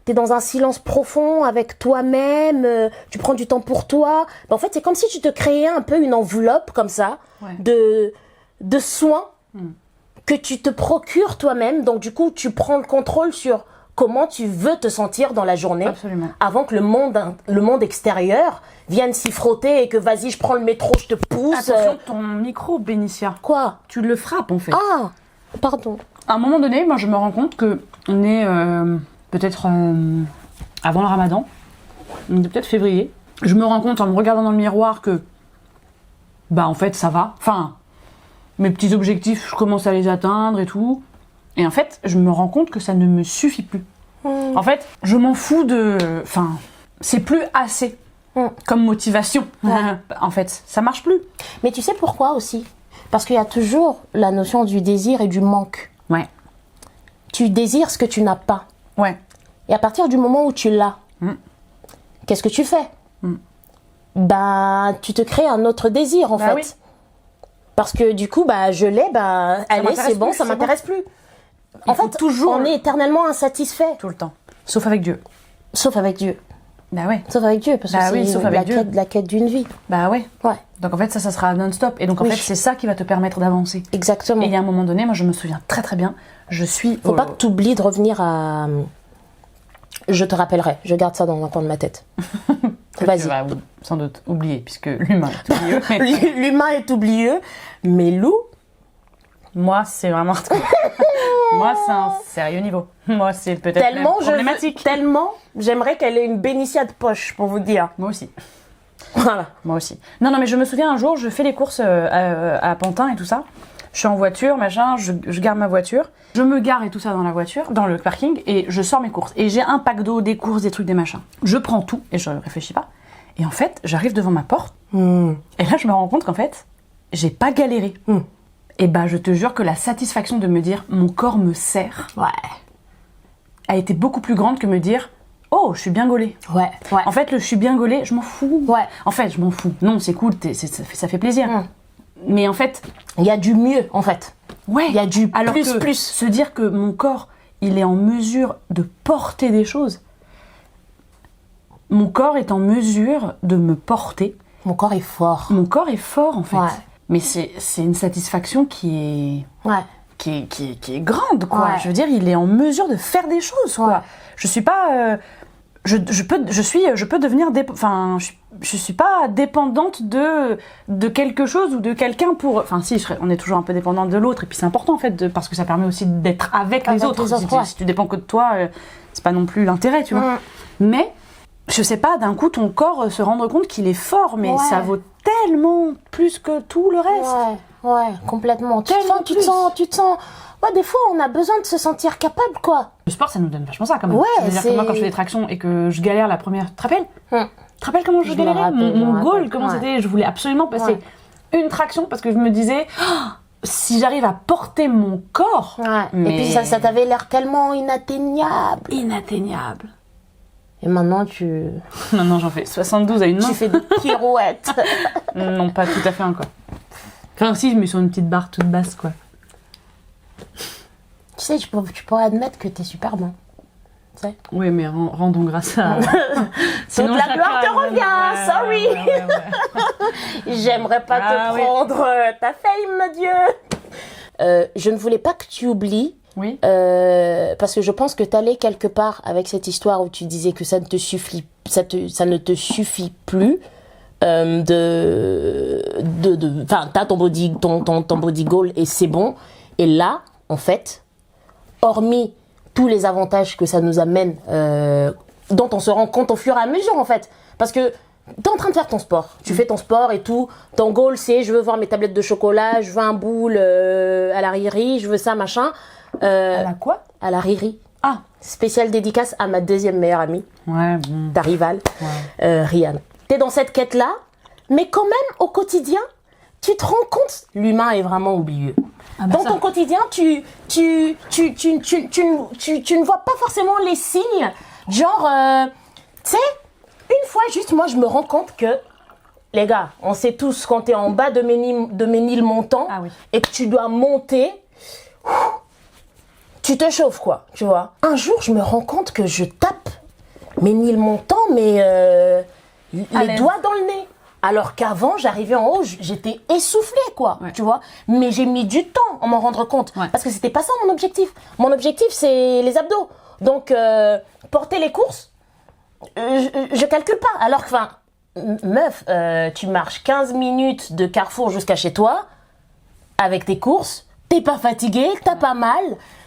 t'es dans un silence profond avec toi-même, tu prends du temps pour toi. En fait, c'est comme si tu te créais un peu une enveloppe comme ça de soins que tu te procures toi-même. Donc du coup, tu prends le contrôle sur comment tu veux te sentir dans la journée. Absolument. Avant que le monde extérieur vienne s'y frotter et que vas-y, je prends le métro, je te pousse. Attention, ton micro, Bénicia. Quoi ? Tu le frappes, en fait. Ah, pardon. À un moment donné, moi, je me rends compte que on est... peut-être avant le ramadan, peut-être février, je me rends compte en me regardant dans le miroir que, en fait, ça va. Enfin, mes petits objectifs, je commence à les atteindre et tout. Et en fait, je me rends compte que ça ne me suffit plus. En fait, je m'en fous Enfin, c'est plus assez comme motivation. En fait, ça marche plus. Mais tu sais pourquoi aussi ? Parce qu'il y a toujours la notion du désir et du manque. Ouais. Tu désires ce que tu n'as pas. Ouais. Et à partir du moment où tu l'as, qu'est-ce que tu fais ? Tu te crées un autre désir, en fait. Oui. Parce que du coup, je l'ai, allez, c'est bon, ça m'intéresse plus. En fait, on est éternellement insatisfait. Tout le temps. Sauf avec Dieu. Sauf avec Dieu. Bah ouais. Sauf avec Dieu, parce que c'est la quête d'une vie. Bah ouais. Ouais. Donc en fait, ça sera non-stop. Et donc en fait, c'est ça qui va te permettre d'avancer. Exactement. Et il y a un moment donné, moi je me souviens très très bien, Faut pas que tu oublies de revenir à... Je te rappellerai, je garde ça dans un coin de ma tête. Vas-y. Tu vas sans doute oublier, puisque l'humain est oublieux. L'humain est oublieux, mais Lou... Moi, c'est vraiment... Moi, c'est un sérieux niveau. Moi, c'est peut-être même problématique. Tellement, j'aimerais qu'elle ait une bénicia de poche, pour vous dire. Moi aussi. Voilà. Moi aussi. Non, mais je me souviens un jour, je fais les courses à Pantin et tout ça. Je suis en voiture, machin, je garde ma voiture. Je me gare et tout ça dans la voiture, dans le parking, et je sors mes courses. Et j'ai un pack d'eau, des courses, des trucs, des machins. Je prends tout, et je réfléchis pas. Et en fait, j'arrive devant ma porte, et là, je me rends compte qu'en fait, j'ai pas galéré. Et je te jure que la satisfaction de me dire, mon corps me sert, a été beaucoup plus grande que me dire, oh, je suis bien gaulée. Ouais. En fait, je suis bien gaulée, je m'en fous. Ouais. En fait, je m'en fous. Non, c'est cool, ça fait plaisir. Mais en fait... Il y a du mieux, en fait. Ouais. Il y a du alors plus. Se dire que mon corps, il est en mesure de porter des choses. Mon corps est en mesure de me porter. Mon corps est fort. Mon corps est fort, en fait. Ouais. Mais c'est une satisfaction qui est... Ouais. Qui est grande, quoi. Ouais. Je veux dire, il est en mesure de faire des choses, quoi. Ouais. Je suis pas... je peux devenir... je suis pas dépendante de quelque chose ou de quelqu'un pour... Enfin, si, on est toujours un peu dépendante de l'autre. Et puis c'est important, en fait, parce que ça permet aussi d'être avec les autres. Si tu dépends que de toi, c'est pas non plus l'intérêt, tu vois. Mais, je sais pas, d'un coup, ton corps se rendre compte qu'il est fort, mais ça vaut tellement plus que tout le reste. Ouais, complètement. Tu te sens... Ouais, des fois, on a besoin de se sentir capable, quoi. Le sport, ça nous donne vachement ça, quand même. Ouais, je veux dire que moi, quand je fais des tractions et que je galère la première... Tu te rappelles Tu te rappelles comment je galérais Mon goal, comment c'était? Je voulais absolument passer une traction parce que je me disais... Oh, si j'arrive à porter mon corps... Mais... Et puis ça t'avait l'air tellement inatteignable. Inatteignable. Et maintenant, tu... Maintenant, j'en fais 72 à une main. Tu fais des pirouettes. Non, pas tout à fait, quoi. Enfin, si, je mets sur une petite barre toute basse, quoi. Tu sais, tu pourrais admettre que t'es super bon. Tu sais. Oui, mais rendons grâce à... Sinon, toute la gloire te revient, sorry. Ouais. J'aimerais pas te prendre ta fame, Dieu. Je ne voulais pas que tu oublies. Oui. Parce que je pense que t'allais quelque part avec cette histoire où tu disais que ça ne te suffit plus t'as ton body goal et c'est bon. Et là, en fait, hormis tous les avantages que ça nous amène, dont on se rend compte au fur et à mesure, en fait. Parce que t'es en train de faire ton sport. Tu fais ton sport et tout. Ton goal, c'est je veux voir mes tablettes de chocolat, je veux un boule à la Riri, je veux ça, machin. À la quoi? À la Riri. Ah. Spéciale dédicace à ma deuxième meilleure amie. Ouais. Ta rivale, Rihanna. T'es dans cette quête-là, mais quand même, au quotidien, tu te rends compte, l'humain est vraiment oublieux. Dans ton quotidien, tu ne vois pas forcément les signes. Genre, tu sais, une fois juste, moi, je me rends compte que, les gars, on sait tous, quand t'es en bas de Ménilmontant et que tu dois monter, tu te chauffes, quoi, tu vois. Un jour, je me rends compte que je tape Ménilmontant, mais les doigts dans le nez. Alors qu'avant, j'arrivais en haut, j'étais essoufflée, quoi, tu vois. Mais j'ai mis du temps à m'en rendre compte. Parce que c'était pas ça mon objectif. Mon objectif, c'est les abdos. Donc, porter les courses, je calcule pas. Alors que, enfin, meuf, tu marches 15 minutes de Carrefour jusqu'à chez toi, avec tes courses, t'es pas fatiguée, t'as pas mal,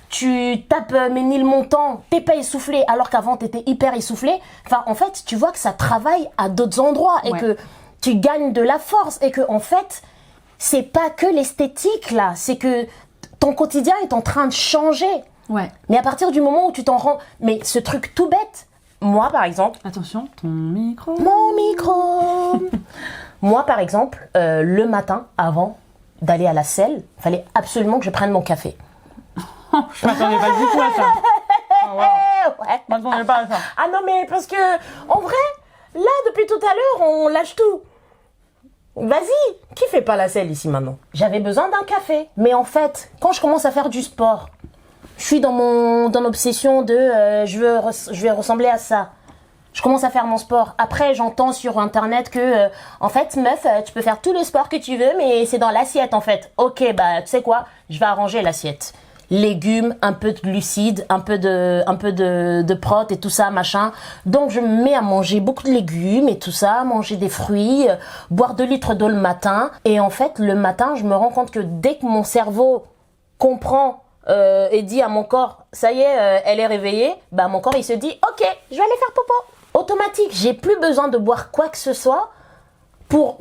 tu tapes Ménilmontant, t'es pas essoufflée, alors qu'avant, t'étais hyper essoufflée. Enfin, en fait, tu vois que ça travaille à d'autres endroits et que tu gagnes de la force et que, en fait, c'est pas que l'esthétique, là, c'est que ton quotidien est en train de changer. Ouais. Mais à partir du moment où tu t'en rends... Mais ce truc tout bête, moi, par exemple... Attention, ton micro. Mon micro. Moi, par exemple, le matin, avant d'aller à la selle, il fallait absolument que je prenne mon café. Je m'attendais pas du tout à ça. Oh, wow. Ouais. Je m'attendais pas à ça. Ah non, mais parce que, en vrai, là, depuis tout à l'heure, on lâche tout. Vas-y, qui fait pas la selle ici maintenant? J'avais besoin d'un café. Mais en fait, quand je commence à faire du sport, je suis dans l'obsession de je vais ressembler à ça. Je commence à faire mon sport. Après, j'entends sur internet que en fait, meuf, tu peux faire tout le sport que tu veux, mais c'est dans l'assiette en fait. Ok, bah tu sais quoi? Je vais arranger l'assiette. Légumes, un peu de glucides, un peu de prot et tout ça, machin. Donc je me mets à manger beaucoup de légumes et tout ça, manger des fruits, boire 2 litres d'eau le matin. Et en fait, le matin, je me rends compte que dès que mon cerveau comprend et dit à mon corps, ça y est, elle est réveillée, bah mon corps il se dit, ok, je vais aller faire popo. Automatique, j'ai plus besoin de boire quoi que ce soit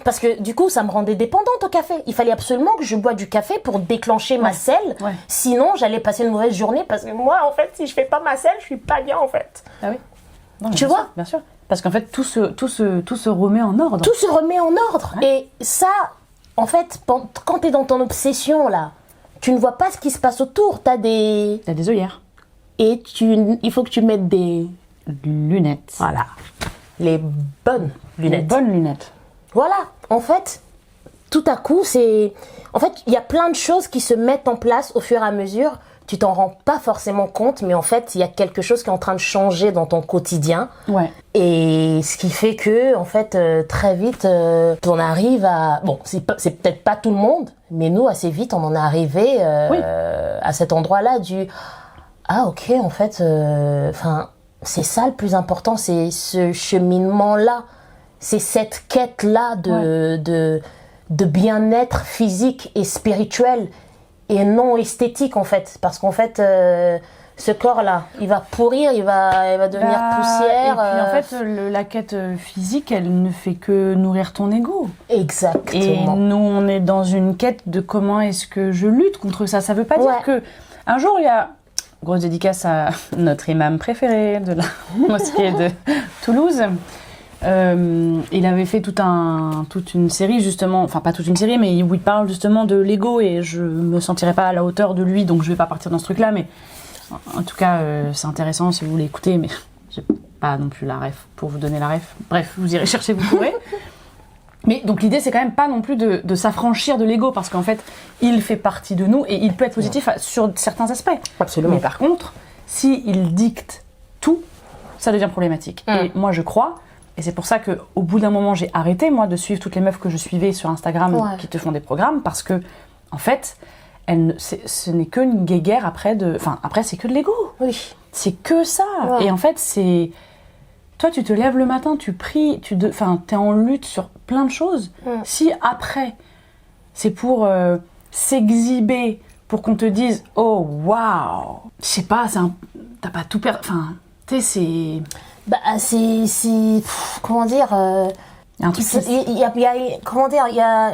parce que du coup ça me rendait dépendante au café. Il fallait absolument que je boive du café pour déclencher ma selle. Sinon j'allais passer une mauvaise journée parce que moi en fait si je fais pas ma selle, je suis pas bien en fait. Ah oui. Non, tu vois? Bien sûr. Parce qu'en fait tout se remet en ordre. Tout se remet en ordre. Et ça, en fait, quand t'es dans ton obsession là, tu ne vois pas ce qui se passe autour. T'as des œillères. Et il faut que tu mettes des lunettes. Voilà. Les bonnes lunettes. Les bonnes lunettes. Voilà. En fait, tout à coup, en fait, il y a plein de choses qui se mettent en place au fur et à mesure. Tu t'en rends pas forcément compte, mais en fait, il y a quelque chose qui est en train de changer dans ton quotidien. Ouais. Et ce qui fait que, en fait, très vite, on arrive à... Bon, c'est peut-être pas tout le monde, mais nous, assez vite, on en est arrivé à cet endroit-là du... Ah, ok, en fait, c'est ça le plus important, c'est ce cheminement-là. C'est cette quête-là de bien-être physique et spirituel et non esthétique, en fait. Parce qu'en fait, ce corps-là, il va pourrir, il va devenir poussière. Et puis en fait, la quête physique, elle ne fait que nourrir ton ego. Exactement. Et nous, on est dans une quête de comment est-ce que je lutte contre ça. Ça veut pas dire que... Un jour, il y a... Grosse dédicace à notre imam préféré de la mosquée de Toulouse. Il avait fait toute une série justement, enfin pas toute une série, mais où il parle justement de l'ego et je me sentirais pas à la hauteur de lui, donc je vais pas partir dans ce truc-là, mais en tout cas c'est intéressant si vous voulez écouter, mais j'ai pas non plus la ref pour vous donner la ref. Bref, vous irez chercher, vous pourrez. Mais donc l'idée c'est quand même pas non plus de s'affranchir de l'ego parce qu'en fait il fait partie de nous et il peut être positif sur certains aspects. Absolument. Mais par contre, s'il dicte tout, ça devient problématique. Et moi je crois, et c'est pour ça qu'au bout d'un moment j'ai arrêté moi de suivre toutes les meufs que je suivais sur Instagram qui te font des programmes parce que en fait ce n'est qu'une guéguerre après c'est que de l'ego. Oui. C'est que ça. Ouais. Et en fait toi, tu te lèves le matin, tu pries, t'es en lutte sur plein de choses. Si après, c'est pour s'exhiber, pour qu'on te dise « Oh, waouh !» Je sais pas, t'as pas tout perdu. Enfin, tu sais, c'est... Bah, comment dire... Il y a un truc comment dire, il y a...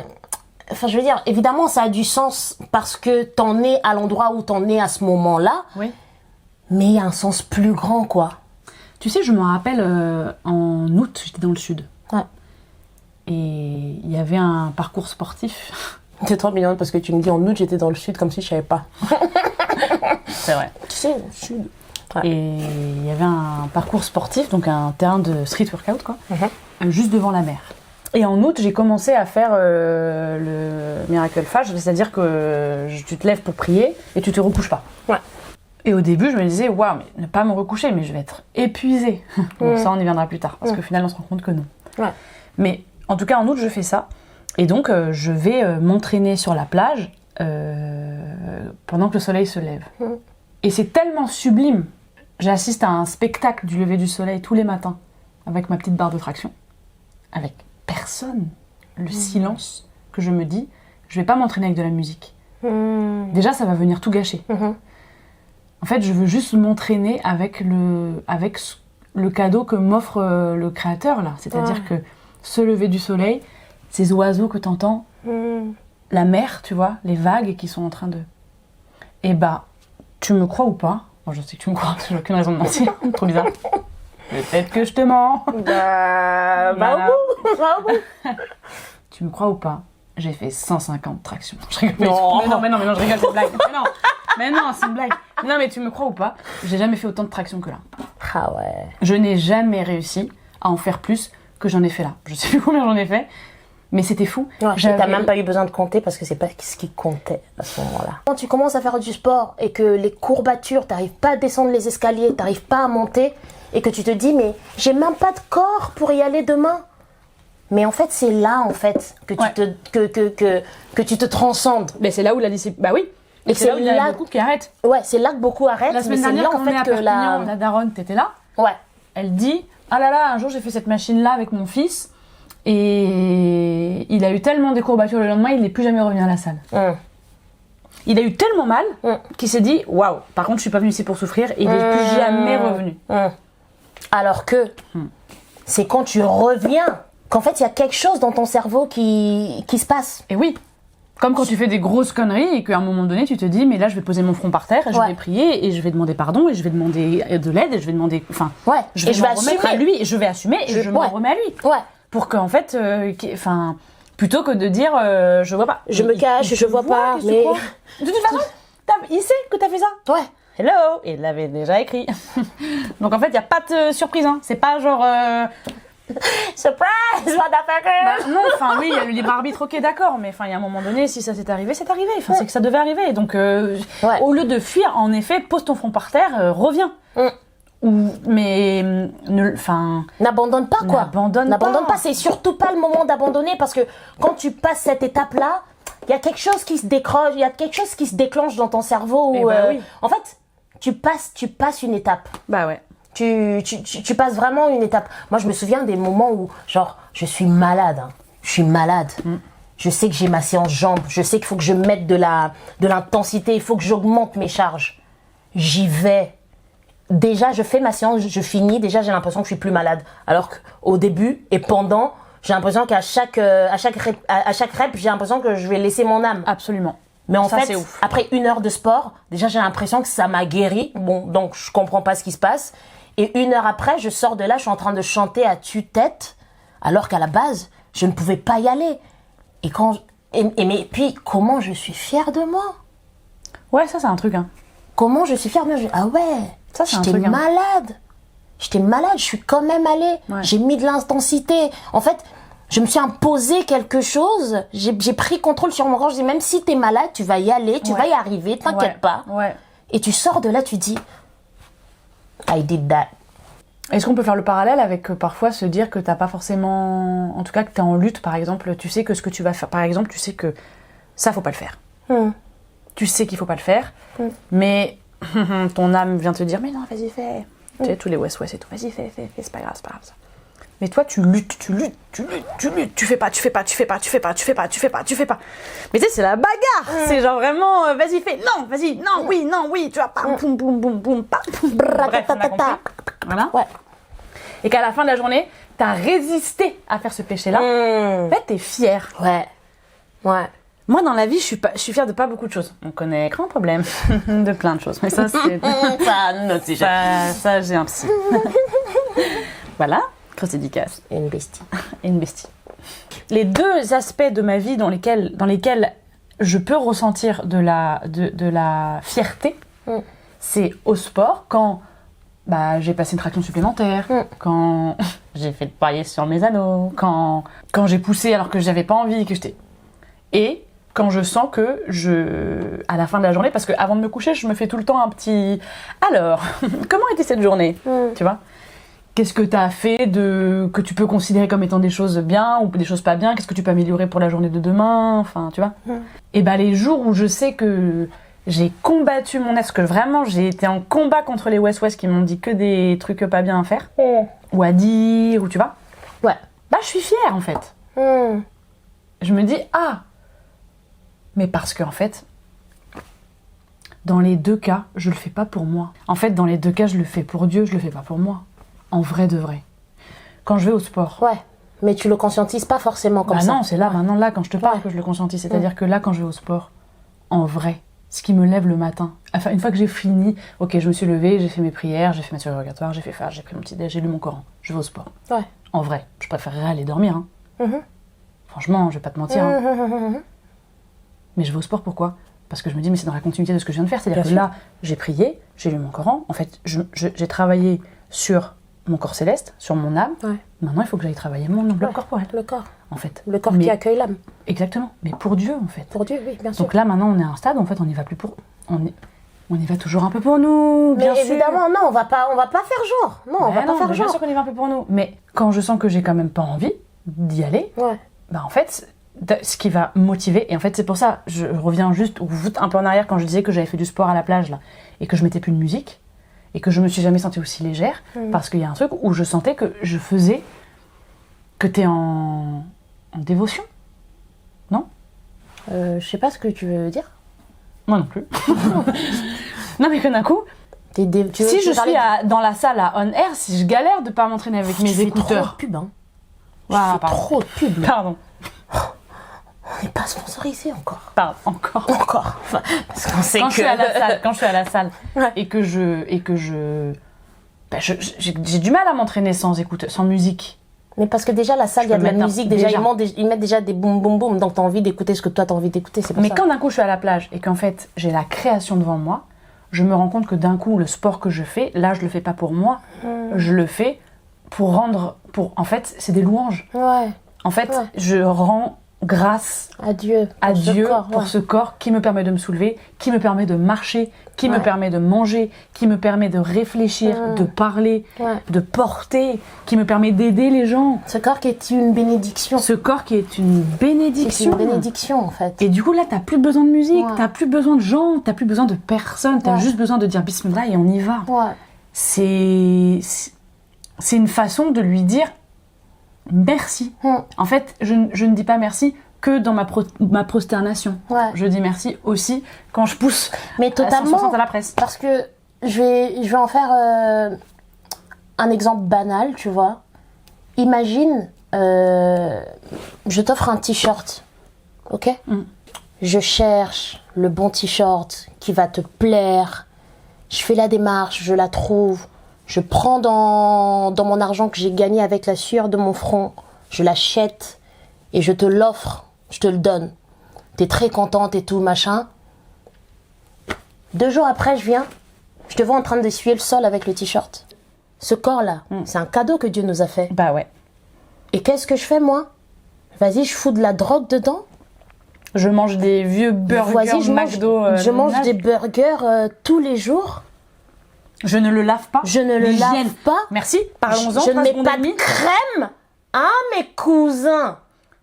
Enfin, je veux dire, évidemment, ça a du sens parce que t'en es à l'endroit où t'en es à ce moment-là. Oui. Mais il y a un sens plus grand, quoi. Tu sais, je me rappelle, en août, j'étais dans le sud. Ouais. Et il y avait un parcours sportif. C'est trop mignon parce que tu me dis en août, j'étais dans le sud comme si je savais pas. C'est vrai. Tu sais, le sud. Ouais. Et il y avait un parcours sportif, donc un terrain de street workout, quoi, juste devant la mer. Et en août, j'ai commencé à faire le Miracle Fast, c'est-à-dire que tu te lèves pour prier et tu te recouches pas. Ouais. Et au début, je me disais, waouh, mais ne pas me recoucher, mais je vais être épuisée. Bon, ça, on y viendra plus tard, parce que finalement, on se rend compte que non. Ouais. Mais en tout cas, en août, je fais ça. Et donc, je vais m'entraîner sur la plage pendant que le soleil se lève. Et c'est tellement sublime. J'assiste à un spectacle du lever du soleil tous les matins, avec ma petite barre de traction, avec personne. Le silence que je me dis, je vais pas m'entraîner avec de la musique. Déjà, ça va venir tout gâcher. En fait, je veux juste m'entraîner avec le cadeau que m'offre le créateur, là. C'est-à-dire que ce lever du soleil, ces oiseaux que t'entends, la mer, tu vois, les vagues qui sont en train de... Et bah, tu me crois ou pas? Bon, je sais que tu me crois, j'ai aucune raison de mentir, trop bizarre. Peut-être que je te mens. Va au bout. Tu me crois ou pas? J'ai fait 150 tractions. Je rigole. Non. Mais non, je rigole, c'est une blague. Mais non, c'est une blague. Non, mais tu me crois ou pas? J'ai jamais fait autant de tractions que là. Ah ouais. Je n'ai jamais réussi à en faire plus que j'en ai fait là. Je sais plus combien j'en ai fait, mais c'était fou. Ouais, t'as même pas eu besoin de compter parce que c'est pas ce qui comptait à ce moment-là. Quand tu commences à faire du sport et que les courbatures, t'arrives pas à descendre les escaliers, t'arrives pas à monter et que tu te dis mais j'ai même pas de corps pour y aller demain. Mais en fait, c'est là en fait que tu te transcendes. Mais c'est là où la discipline. Bah oui. Et c'est là où il y a beaucoup qui arrêtent. Ouais, c'est là que beaucoup arrêtent. La semaine dernière, quand on est à Perpignan, la daronne, t'étais là. Ouais. Elle dit ah là là, un jour j'ai fait cette machine-là avec mon fils et il a eu tellement de courbatures le lendemain, il n'est plus jamais revenu à la salle. Il a eu tellement mal qu'il s'est dit waouh, par contre je suis pas venu ici pour souffrir et il n'est plus jamais revenu. Alors que c'est quand tu reviens qu'en fait il y a quelque chose dans ton cerveau qui se passe. Et oui. Comme quand tu fais des grosses conneries et qu'à un moment donné tu te dis mais là je vais poser mon front par terre et je vais prier et je vais demander pardon et je vais demander de l'aide et je vais demander je vais m'en remettre à lui et je vais assumer et je m'en remets à lui pour qu'en fait plutôt que de dire je vois pas, je me cache, je vois pas, mais de toute façon il sait que t'as fait ça. Ouais. Hello, il l'avait déjà écrit. Donc en fait il y a pas de surprise, hein. C'est pas genre surprise, motherfucker. Non, oui, il y a le libre arbitre, ok, d'accord, mais il y a un moment donné, si ça s'est arrivé, c'est arrivé. C'est que ça devait arriver. Donc, au lieu de fuir, en effet, pose ton front par terre, reviens. N'abandonne pas, quoi. N'abandonne pas. C'est surtout pas le moment d'abandonner parce que quand tu passes cette étape-là, il y a quelque chose qui se décroche, il y a quelque chose qui se déclenche dans ton cerveau. Où, en fait, tu passes une étape. Bah ouais. Tu passes vraiment une étape. Moi, je me souviens des moments où, genre, je suis malade. Je suis malade. Je sais que j'ai ma séance jambes. Je sais qu'il faut que je mette de l'intensité. Il faut que j'augmente mes charges. J'y vais. Déjà, je fais ma séance, je finis. Déjà, j'ai l'impression que je suis plus malade. Alors qu'au début et pendant, j'ai l'impression qu'à chaque rep, j'ai l'impression que je vais laisser mon âme. Absolument. Mais en fait, après 1 heure de sport, déjà, j'ai l'impression que ça m'a guéri. Bon, donc, je comprends pas ce qui se passe. Et 1 heure après, je sors de là, je suis en train de chanter à tue-tête, alors qu'à la base, je ne pouvais pas y aller. Mais puis, comment je suis fière de moi. Ouais, ça, c'est un truc, hein. Comment je suis fière de moi. Ah ouais, ça, c'est un truc, j'étais malade. J'étais malade, je suis quand même allée. Ouais. J'ai mis de l'intensité. En fait, je me suis imposé quelque chose. J'ai pris contrôle sur mon corps. Je dis, même si t'es malade, tu vas y aller, tu vas y arriver, t'inquiète pas. Ouais. Et tu sors de là, tu dis... I did that. Est-ce qu'on peut faire le parallèle avec parfois se dire que t'as pas forcément... En tout cas, que t'es en lutte, par exemple. Tu sais que ce que tu vas faire... Par exemple, tu sais que ça, faut pas le faire. Tu sais qu'il faut pas le faire. Mais ton âme vient te dire, mais non, vas-y, fais. Tu sais, tous les West et tout. Vas-y, fais, c'est pas grave, c'est pas grave ça. Mais toi, tu luttes. Tu fais pas. Mais tu sais, c'est la bagarre. C'est genre vraiment, vas-y, fais. Non, vas-y, non, oui. Tu vois, pam, boum, boum, boum, boum, pam. Bref, on a compris. Voilà. Ouais. Et qu'à la fin de la journée, t'as résisté à faire ce péché-là. En fait, t'es fière. Ouais. Moi, dans la vie, je suis fière de pas beaucoup de choses. On connaît grand problème de plein de choses. Mais ça, c'est... ça, j'ai un psy. Voilà. Grosse dédicace. Et une bestie. Les deux aspects de ma vie dans lesquels je peux ressentir de la fierté, c'est au sport, quand j'ai passé une traction supplémentaire, quand j'ai fait le parier sur mes anneaux, quand j'ai poussé alors que j'avais pas envie, et quand je sens que à la fin de la journée, parce qu'avant de me coucher, je me fais tout le temps un petit... Alors, comment était cette journée Tu vois ? Qu'est-ce que tu as fait que tu peux considérer comme étant des choses bien ou des choses pas bien ? Qu'est-ce que tu peux améliorer pour la journée de demain ? Enfin, tu vois ? Et les jours où je sais que j'ai combattu mon être, que vraiment j'ai été en combat contre les West qui m'ont dit que des trucs pas bien à faire, ou à dire, ou tu vois ? Ouais. Je suis fière en fait. Je me dis, mais parce qu'en fait, dans les deux cas, je le fais pas pour moi. En fait, dans les deux cas, je le fais pour Dieu, je le fais pas pour moi. En vrai de vrai. Quand je vais au sport. Ouais, mais tu le conscientises pas forcément comme ça. Non, c'est là, maintenant, là, quand je te parle, que je le conscientise. C'est-à-dire que là, quand je vais au sport, en vrai, ce qui me lève le matin, enfin, une fois que j'ai fini, ok, je me suis levée, j'ai fait mes prières, j'ai fait ma surrogatoire, j'ai fait phare, j'ai pris mon petit déj, j'ai lu mon Coran, je vais au sport. Ouais. En vrai, je préférerais aller dormir. Franchement, je vais pas te mentir. Mais je vais au sport, pourquoi ? Parce que je me dis, mais c'est dans la continuité de ce que je viens de faire. C'est-à-dire que là, j'ai prié, j'ai lu mon Coran. En fait, j'ai travaillé sur mon corps céleste, sur mon âme. Ouais. Maintenant, il faut que j'aille travailler mon enveloppe corporelle. Le corps. En fait. Le corps qui accueille l'âme. Exactement. Mais pour Dieu, en fait. Pour Dieu, oui, bien sûr. Donc là, maintenant, on est à un stade où, en fait, on n'y va plus pour... On y va toujours un peu pour nous, bien sûr. Mais évidemment, non, on va pas faire genre. Non, on va pas faire genre. Bien sûr qu'on y va un peu pour nous. Mais quand je sens que j'ai quand même pas envie d'y aller, en fait... Ce qui va motiver, et en fait c'est pour ça, je reviens juste un peu en arrière quand je disais que j'avais fait du sport à la plage là, et que je mettais plus de musique, et que je me suis jamais sentie aussi légère, parce qu'il y a un truc où je sentais que je faisais, que t'es en dévotion, non ? Je sais pas ce que tu veux dire. Moi non plus. Non mais que d'un coup, si je suis dans la salle à on air, si je galère de pas m'entraîner avec mes écouteurs. Tu fais trop de pub, hein. Voilà, trop de pub. Pardon. On n'est pas sponsorisé encore. Pardon, encore. Enfin, parce qu'on sait quand je suis à la salle et que j'ai du mal à m'entraîner sans écouter, sans musique. Mais parce que déjà la salle, il y a de la musique, déjà ils mettent déjà des boum boum boum, donc t'as envie d'écouter ce que toi t'as envie d'écouter, c'est pour ça. Mais quand d'un coup je suis à la plage et qu'en fait j'ai la création devant moi, je me rends compte que d'un coup le sport que je fais, là je le fais pas pour moi, je le fais en fait c'est des louanges. Ouais. En fait je rends grâce à Dieu pour ce corps qui me permet de me soulever, qui me permet de marcher, qui me permet de manger, qui me permet de réfléchir, de parler, de porter, qui me permet d'aider les gens. Ce corps qui est une bénédiction. Ce corps qui est une bénédiction. C'est une bénédiction en fait. Et du coup là t'as plus besoin de musique, t'as plus besoin de gens, t'as plus besoin de personne, t'as juste besoin de dire bismillah et on y va. C'est une façon de lui dire merci. En fait, je ne dis pas merci que dans ma prosternation. Je dis merci aussi quand je pousse. Mais totalement. À la presse. Parce que je vais en faire un exemple banal, tu vois. Imagine, je t'offre un t-shirt, ok ? Je cherche le bon t-shirt qui va te plaire. Je fais la démarche, je la trouve. Je prends dans mon argent que j'ai gagné avec la sueur de mon front, je l'achète et je te l'offre, je te le donne. T'es très contente et tout, machin. 2 jours après, je te vois en train d'essuyer le sol avec le t-shirt. Ce corps-là, c'est un cadeau que Dieu nous a fait. Bah ouais. Et qu'est-ce que je fais, moi ? Vas-y, je fous de la drogue dedans. Je mange des vieux burgers McDo. Je mange des burgers tous les jours. Je ne le lave pas. Je ne le lave pas. Merci. Parlons-en. Je ne mets pas de crème. Ah, mes cousins.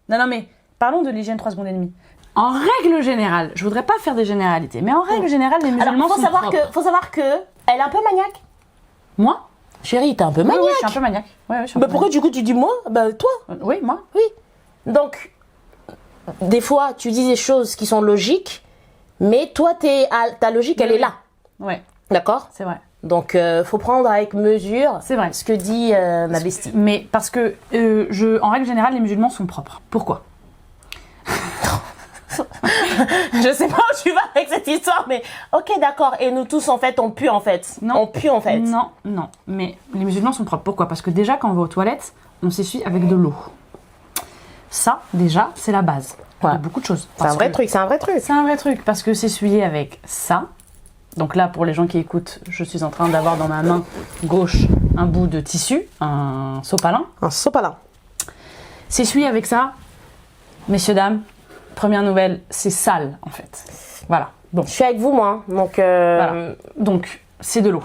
Non, mais parlons de l'hygiène 3 secondes et demie. En règle générale, je voudrais pas faire des généralités, mais en règle générale, les musulmans sont propres. Faut savoir que elle est un peu maniaque. Moi ? Chérie, t'es un peu Oui, maniaque. oui, je suis un peu maniaque. Ouais, je suis un Bah peu pourquoi du coup tu dis moi? Bah toi. maniaque. Oui, moi. Oui. Donc, des fois, tu dis des choses qui sont logiques, mais toi, ta logique, elle est là. Ouais, D'accord? c'est vrai. Donc, faut prendre avec mesure C'est vrai. ce que dit ma bestie. Mais parce que, en règle générale, les musulmans sont propres. Pourquoi? Je sais pas où tu vas avec cette histoire, mais ok, d'accord. Et nous tous, en fait, on pue, en fait. Non. On pue, en fait. Non, non. Mais les musulmans sont propres. Pourquoi? Parce que déjà, quand on va aux toilettes, on s'essuie avec de l'eau. Ça, déjà, c'est la base Ouais. de beaucoup de choses. C'est un vrai truc, c'est un vrai truc. C'est un vrai truc, parce que s'essuyer avec ça... Donc là, pour les gens qui écoutent, je suis en train d'avoir dans ma main gauche un bout de tissu, un sopalin. Un sopalin. S'essuyer avec ça, messieurs, dames, première nouvelle, c'est sale, en fait. Voilà. Bon. Je suis avec vous, moi. Donc, Voilà. Donc, c'est de l'eau.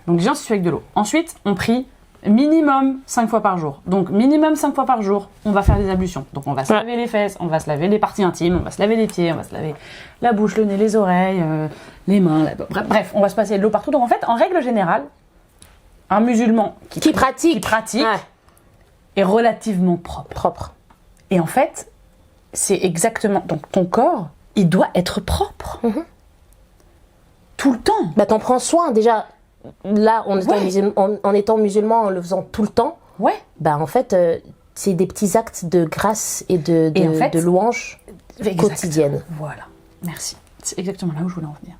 Donc, déjà, on s'essuie avec de l'eau. Ensuite, on prie minimum 5 fois par jour. Donc, minimum 5 fois par jour, on va faire des ablutions. Donc, on va se laver les fesses, on va se laver les parties intimes, on va se laver les pieds, on va se laver la bouche, le nez, les oreilles, les mains. Bref, on va se passer de l'eau partout. Donc, en fait, en règle générale, un musulman qui pratique. Ouais. Est relativement propre. Propre. Et en fait, c'est exactement... Donc, ton corps, il doit être propre. Tout le temps. Bah, t'en prends soin. Déjà, là, en étant musulman, en le faisant tout le temps, Ouais. bah, en fait, c'est des petits actes de grâce et de en fait, louange Exact. quotidienne. Voilà. Merci. C'est exactement là où je voulais en venir.